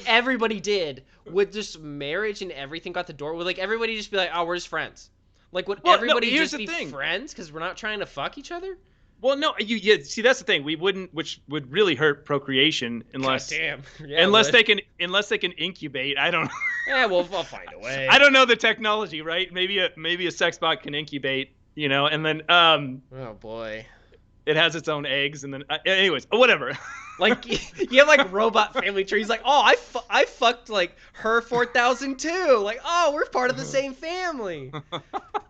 everybody did, would just marriage and everything got the door? Would like everybody just be like, oh, we're just friends? Like would Well, no, everybody here's just the be thing. friends because we're not trying to fuck each other? Well, no, see that's the thing. We wouldn't, which would really hurt procreation God unless damn. Yeah, unless but they can incubate. I don't yeah, we'll find a way. I don't know the technology, right? Maybe a sex bot can incubate, and then Oh boy. it has its own eggs, and then anyways, whatever. Like you have like robot family trees. Like, oh, I fucked like her 4000 too. Like, oh, we're part of the same family.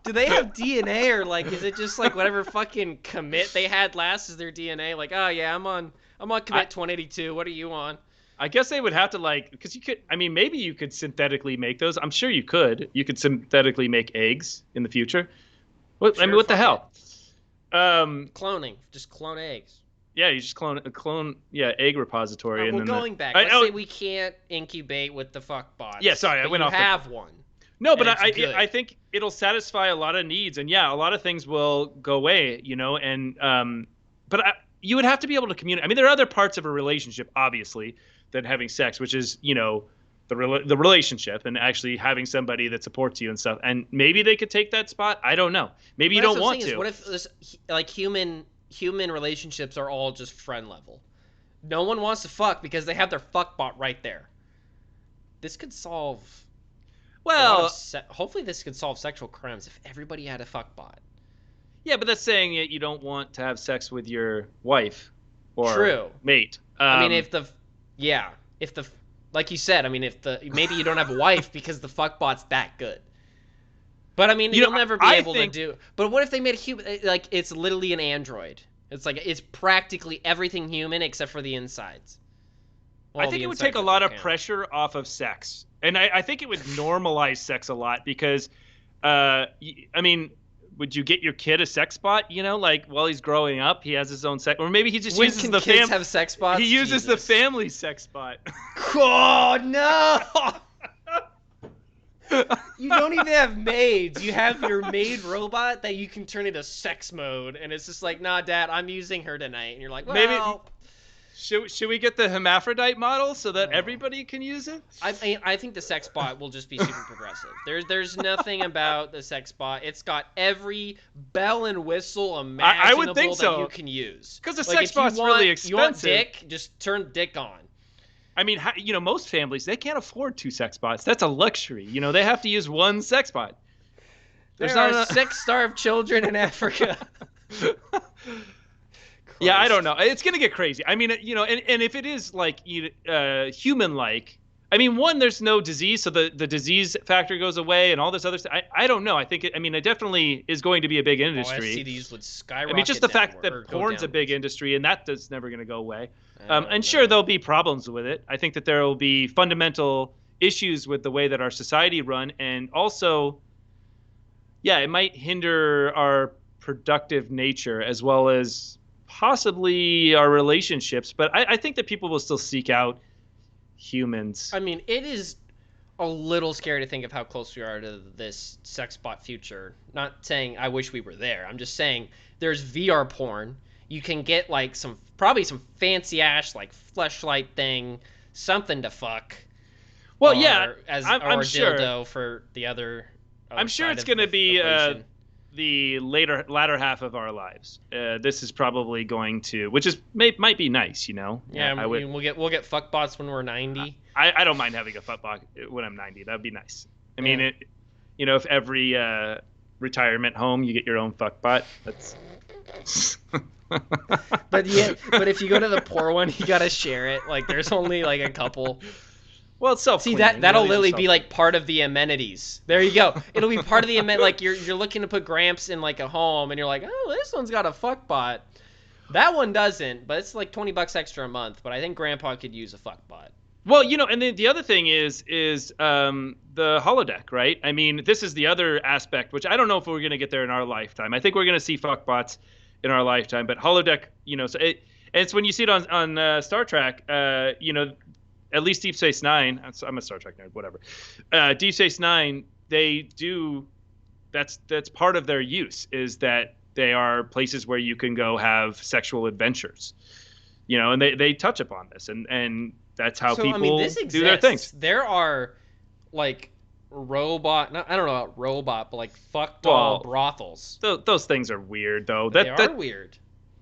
Do they have DNA, or like is it just like whatever fucking commit they had last is their DNA? Like, oh yeah, I'm on commit 182. What are you on? I guess they would have to because you could. I mean, maybe you could synthetically make those. I'm sure you could. You could synthetically make eggs in the future. I mean, what the hell? Cloning, just clone eggs. Yeah, you just clone, yeah, egg repository. Well, going back, let's say we can't incubate with the fuck bots. Yeah, sorry, I went off. Have one. No, but I think it'll satisfy a lot of needs, and yeah, a lot of things will go away, and but you would have to be able to communicate. I mean, there are other parts of a relationship, obviously, than having sex, which is the relationship and actually having somebody that supports you and stuff. And maybe they could take that spot. I don't know. Maybe you don't want to. What if this, like human relationships are all just friend level? No one wants to fuck because they have their fuck bot right there. This could solve. Well, hopefully this could solve sexual crimes if everybody had a fuck bot. Yeah, but that's saying that you don't want to have sex with your wife or mate. I mean, like you said, I mean, maybe you don't have a wife because the fuck bot's that good. But I mean, you'll never be able to do. But what if they made a human? Like, it's literally an android. It's like it's practically everything human except for the insides. Well, I think it would take a lot of pressure off of sex, and I think it would normalize sex a lot because, I mean, would you get your kid a sex bot? Like while he's growing up, he has his own sex, or maybe he just uses the family. Kids have sex bots? He uses the family sex bot. Oh no! You don't even have maids. You have your maid robot that you can turn into sex mode, and it's just like, nah, Dad, I'm using her tonight, and you're like, well, maybe. Should we get the hermaphrodite model so that everybody can use it? I think the sex bot will just be super progressive. There's nothing about the sex bot. It's got every bell and whistle imaginable I would think so. that you can use. Because the sex bot's really expensive. You want dick? Just turn dick on. I mean, most families, they can't afford 2 sex bots. That's a luxury. They have to use 1 sex bot. There are sex-starved children in Africa. Yeah, I don't know. It's going to get crazy. I mean, and if it is like human-like, I mean, one, there's no disease, so the disease factor goes away and all this other stuff. I don't know. I think it definitely is going to be a big industry. STDs would skyrocket. I mean, just the fact that porn's a big industry, and that's never going to go away. And sure, there'll be problems with it. I think that there will be fundamental issues with the way that our society run, and also, yeah, it might hinder our productive nature as well as possibly our relationships. But I think that people will still seek out humans. I mean, it is a little scary to think of how close we are to this sex bot future. Not saying I wish we were there. I'm just saying there's VR porn. You can get like probably some fancy ass like fleshlight thing, something to fuck. Well, yeah, I'm sure. Dildo for the other. I'm sure it's going to be the latter half of our lives. This is probably going to, which might be nice, Yeah, I mean, we'll get fuck bots when we're 90. I don't mind having a fuck bot when I'm 90. That'd be nice. I mean, if every retirement home you get your own fuck bot, that's. But if you go to the poor one, you gotta share it. Like, there's only like a couple. Well, it's self-cleaning. See, that'll literally be like part of the amenities. There you go. It'll be part of the like you're looking to put Gramps in like a home, and you're like, oh, this one's got a fuck bot. That one doesn't, but it's like $20 extra a month. But I think Grandpa could use a fuck bot. Well, and then the other thing is the holodeck, right? I mean, this is the other aspect, which I don't know if we're going to get there in our lifetime. I think we're going to see fuck bots in our lifetime, but holodeck, so it's when you see it on Star Trek, at least Deep Space Nine. I'm a Star Trek nerd, whatever. Deep Space Nine, they do. That's part of their use is that they are places where you can go have sexual adventures, and they touch upon this, and that's how people do their things. There are like robot. I don't know about robot, but like fuck doll brothels. Those things are weird, though. They are weird.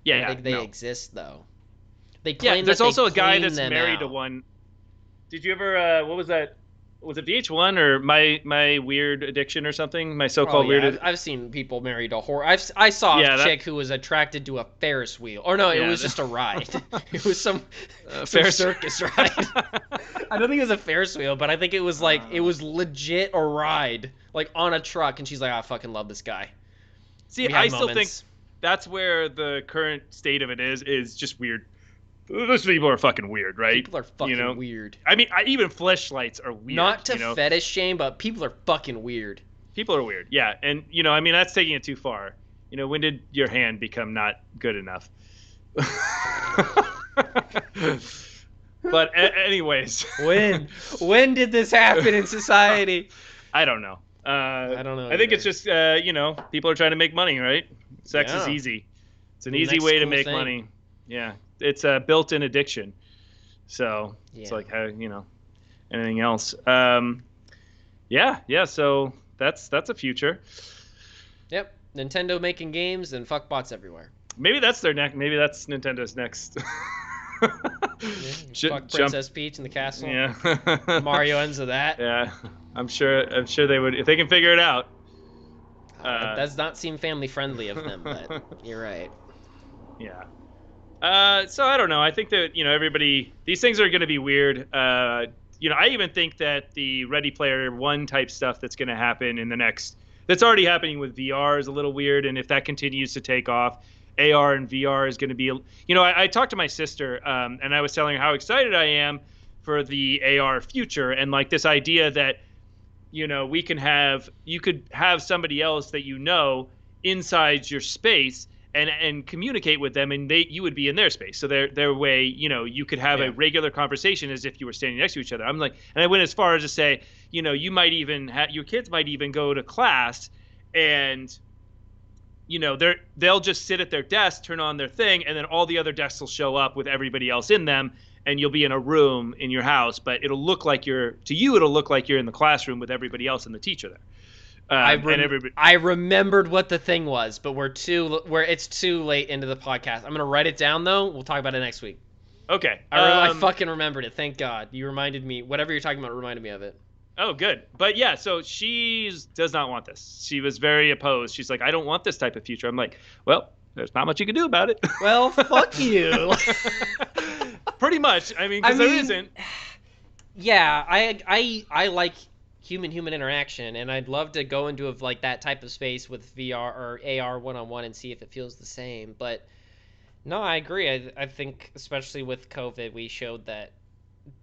I don't Yeah, think they no. exist though. They Yeah, claim there's that they also a guy clean that's them married to out. one. Did you ever? What was that? Was it VH1 or my weird addiction or something? My Oh so-called yeah, weird. I've seen people married to horror. I saw a Yeah, that. chick who was attracted to a Ferris wheel. Or no, it Yeah, was just a ride. It was some Ferris. circus ride. I don't think it was a Ferris wheel, but I think it was like it uh, was legit a ride, like on a truck. And she's like, "I fucking love this guy." See, We I had still think moments. that's where the current state of it is just weird. Those people are fucking weird, right? People are You fucking know, weird. I mean, even fleshlights are weird. Not to fetish shame, but people are fucking weird. People are weird. Yeah, and I mean, that's taking it too far. When did your hand become not good enough? But anyways, When did this happen in society? I don't know. I don't know I think either. it's just people are trying to make money, right? Sex is Yeah. easy. It's an The easy next way to cool make thing. money. Yeah, it's a built-in addiction. So it's Yeah. like anything else. Yeah. So that's a future. Yep. Nintendo making games and fuck bots everywhere. Maybe that's their next. Maybe that's Nintendo's next. Yeah. Should Fuck jump. Princess Peach in the castle. Yeah. Mario ends of that. Yeah, I'm sure. They would if they can figure it out. That does not seem family friendly of them, but you're right. Yeah. So I don't know. I think that everybody. These things are going to be weird. I even think that the Ready Player One type stuff that's going to happen in the next. That's already happening with VR is a little weird, and if that continues to take off, AR and VR is going to be. I talked to my sister, and I was telling her how excited I am for the AR future, and like this idea that you could have somebody else that inside your space and communicate with them, and you would be in their space. So their way, you could have Yeah. a regular conversation as if you were standing next to each other. I'm like, and I went as far as to say, you might even your kids might even go to class, and they'll just sit at their desk, turn on their thing, and then all the other desks will show up with everybody else in them, and you'll be in a room in your house, but it'll look like you're in the classroom with everybody else and the teacher there. And everybody. I remembered what the thing was, but it's too late into the podcast. I'm gonna write it down though. We'll talk about it next week. Okay. I fucking remembered it. Thank God. You reminded me. Whatever you're talking about reminded me of it. Oh, good. But yeah, so she does not want this. She was very opposed. She's like, I don't want this type of future. I'm like, well, there's not much you can do about it. Well, fuck you. Pretty much. I mean, because there isn't. Yeah, I like human interaction, and I'd love to go into like that type of space with VR or AR one-on-one and see if it feels the same. But no, I agree. I think especially with COVID, we showed that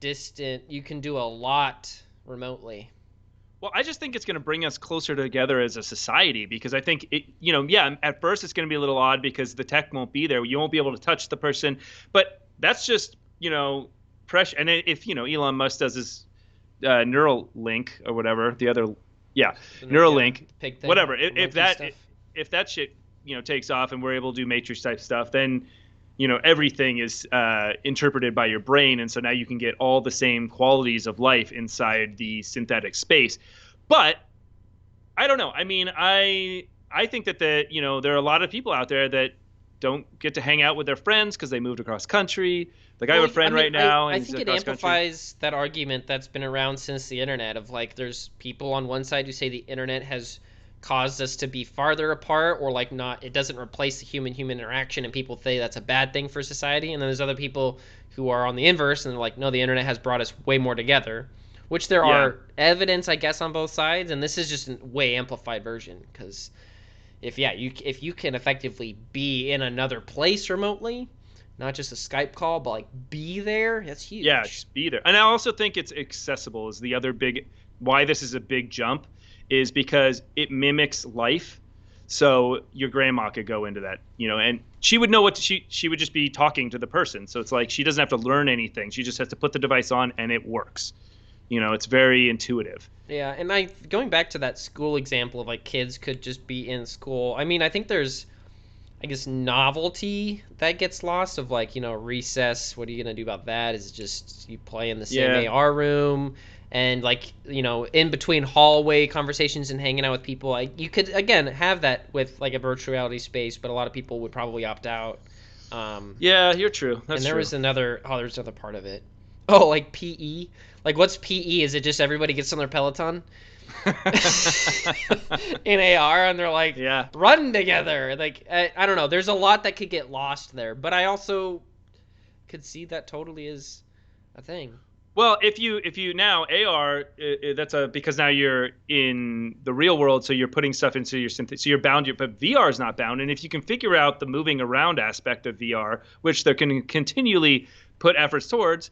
you can do a lot remotely. Well, I just think it's going to bring us closer together as a society, because I think yeah, at first it's going to be a little odd because the tech won't be there. You won't be able to touch the person, but that's just, pressure. And if, Elon Musk does his neural link or whatever, the other, yeah, Neuralink, pig thing, whatever. If that, stuff. if that shit, takes off and we're able to do Matrix type stuff, then everything is interpreted by your brain, and so now you can get all the same qualities of life inside the synthetic space. But I don't know. I mean, I think that there are a lot of people out there that don't get to hang out with their friends because they moved across country. Like, I have a friend right now, and I he's think it across country. amplifies that argument that's been around since the internet of like, there's people on one side who say the internet has caused us to be farther apart, or like not, it doesn't replace the human interaction, and people say that's a bad thing for society. And then there's other people who are on the inverse, and they're like, no, the internet has brought us way more together, which there are evidence, I guess, on both sides. And this is just a way amplified version, because if you can effectively be in another place remotely, not just a Skype call, but like be there, that's huge. Yeah, just be there. And I also think it's accessible is the other big why this is a big jump, is because it mimics life. So your grandma could go into that, and she would know what she would just be talking to the person. So it's like she doesn't have to learn anything. She just has to put the device on and it works. It's very intuitive. Yeah, and going back to that school example of like kids could just be in school. I mean, I think there's, I guess, novelty that gets lost of like, recess. What are you gonna do about that? Is it just you play in the same AR room? And like, in between hallway conversations and hanging out with people, you could again have that with like a virtual reality space, but a lot of people would probably opt out. Yeah, you're true. And That's there true. was there's another part of it. Oh, like PE. Like what's PE? Is it just everybody gets on their Peloton in AR and they're like Yeah. run together? Like I don't know. There's a lot that could get lost there, but I also could see that totally is a thing. Well, if you now AR, that's a because now you're in the real world, so you're putting stuff into your synth, so you're bound. But VR is not bound, and if you can figure out the moving around aspect of VR, which they're going to continually put efforts towards,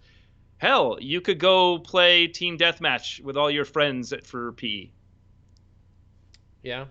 hell, you could go play team deathmatch with all your friends for PE. Yeah.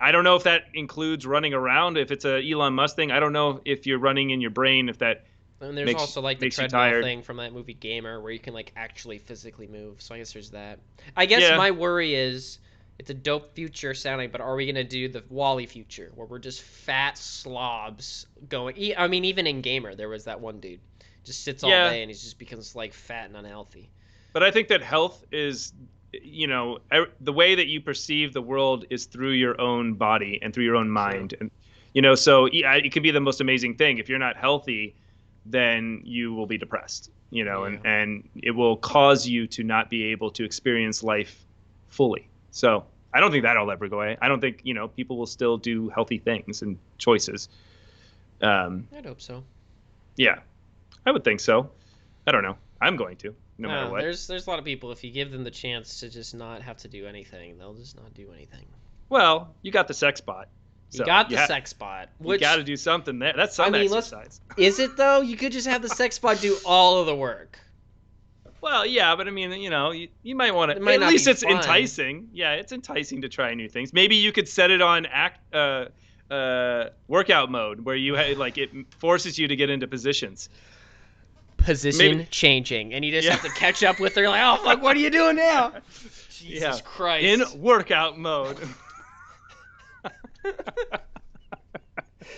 I don't know if that includes running around. If it's a Elon Musk thing, I don't know if you're running in your brain. If that And there's makes also like the makes you treadmill tired. thing from that movie Gamer where you can like actually physically move. So I guess there's that. I guess Yeah, my worry is it's a dope future sounding, but are we gonna do the Wally future where we're just fat slobs going? I mean, even in Gamer there was that one dude just sits all yeah. day and he just becomes like fat and unhealthy. But I think that health is, the way that you perceive the world is through your own body and through your own True. mind. And, so yeah, it can be the most amazing thing. If you're not healthy, then you will be depressed, Yeah. and it will cause you to not be able to experience life fully. So I don't think that'll ever go away. I don't think, people will still do healthy things and choices. I'd hope so. Yeah, I would think so. I don't know. I'm going to, no matter what. There's a lot of people if you give them the chance to just not have to do anything, they'll just not do anything. Well, you got the sex bot, You so got the sex bot, you got which to do something there. That's I some mean, let's. exercise. Is it though? You could just have the sex bot do all of the work. Well, yeah, but I mean, you might want It to. might At not be least it's fun. enticing. Yeah, it's enticing to try new things. Maybe you could set it on workout mode where like it forces you to get into positions. Maybe, Position changing, and you just yeah, have to catch up with her. Like, oh fuck, what are you doing now? yeah, Jesus in Christ. workout mode.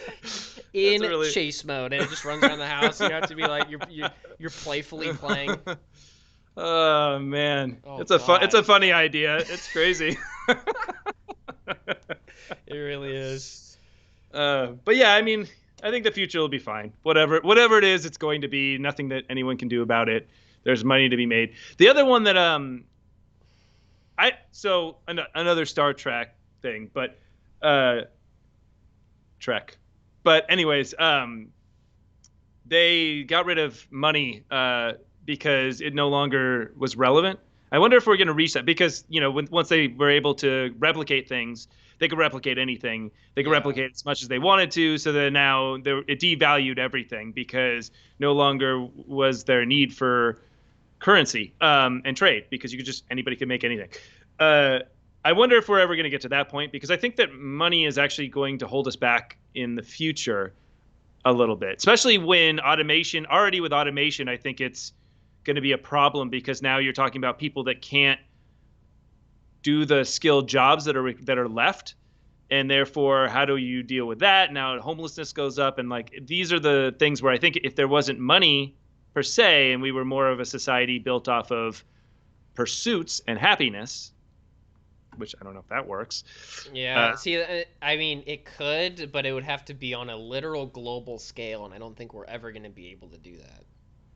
That's In really. chase mode, and it just runs around the house. You have to be like you're playfully playing. Oh man, Oh it's a God, funny idea. It's crazy. it really is. But yeah, I mean, I think the future will be fine. Whatever it is, it's going to be. Nothing that anyone can do about it. There's money to be made. The other one that another Star Trek thing, but uh, Trek. But anyways, they got rid of money because it no longer was relevant. I wonder if we're going to reach that because once they were able to replicate things, they could replicate anything. They could Yeah. replicate as much as they wanted to. So that now it devalued everything because no longer was there need for currency and trade because anybody could make anything. Uh, I wonder if we're ever going to get to that point because I think that money is actually going to hold us back in the future a little bit, especially when already with automation, I think it's going to be a problem because now you're talking about people that can't do the skilled jobs that are left. And therefore, how do you deal with that? Now homelessness goes up. And like, these are the things where I think if there wasn't money per se, and we were more of a society built off of pursuits and happiness, which I don't know if that works. Yeah, see, I mean, it could, but it would have to be on a literal global scale, and I don't think we're ever going to be able to do that.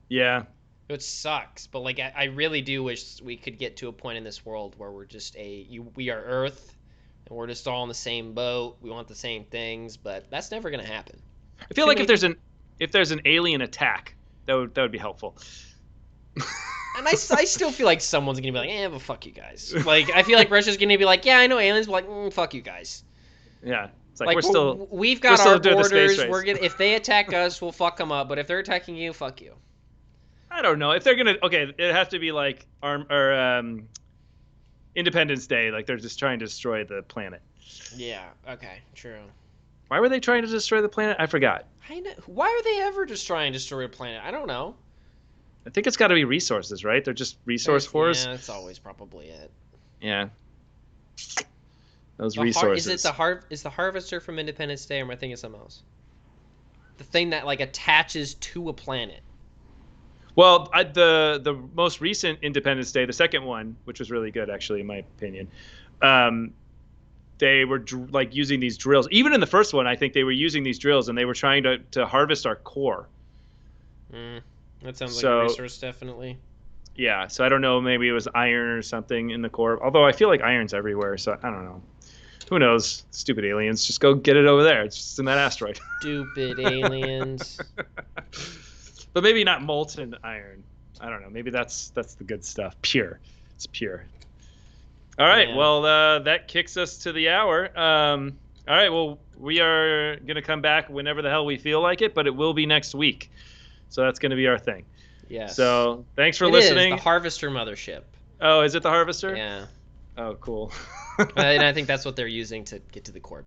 Yeah. Which sucks, but like, I really do wish we could get to a point in this world where we're just we are Earth, and we're just all in the same boat. We want the same things, but that's never going to happen. I feel Too like many if people. there's an alien attack, that would be helpful. And I still feel like someone's gonna be like, but fuck you guys. Like, I feel like Russia's gonna be like, yeah, I know aliens, but like, fuck you guys. Yeah. It's like Like we've we're got our still doing the space borders. race. We're gonna if they attack us, we'll fuck them up. But if they're attacking you, fuck you. I don't know if they're gonna. Okay, it has to be like Independence Day, like they're just trying to destroy the planet. Yeah. Okay. True. Why were they trying to destroy the planet? I forgot. I know. Why are they ever just trying to destroy a planet? I don't know. I think it's got to be resources, right? They're just resource whores. Yeah, that's always probably it. Yeah, those Is it resources. is the harvester from Independence Day, or am I thinking something else? The thing that like attaches to a planet. Well, the most recent Independence Day, the second one, which was really good actually, in my opinion, um, they were like using these drills. Even in the first one, I think they were using these drills and they were trying to harvest our core. That sounds like a resource, definitely. Yeah, so I don't know. Maybe it was iron or something in the core. Although I feel like iron's everywhere, so I don't know. Who knows? Stupid aliens. Just go get it over there. It's just in that asteroid. Stupid aliens. But maybe not molten iron. I don't know. Maybe that's the good stuff. Pure. It's pure. All right. Yeah. Well, that kicks us to the hour. All right. Well, we are going to come back whenever the hell we feel like it, but it will be next week. So that's going to be our thing. Yes. So thanks for listening. It is the Harvester mothership. Oh, is it the Harvester? Yeah. Oh, cool. And I think that's what they're using to get to the core.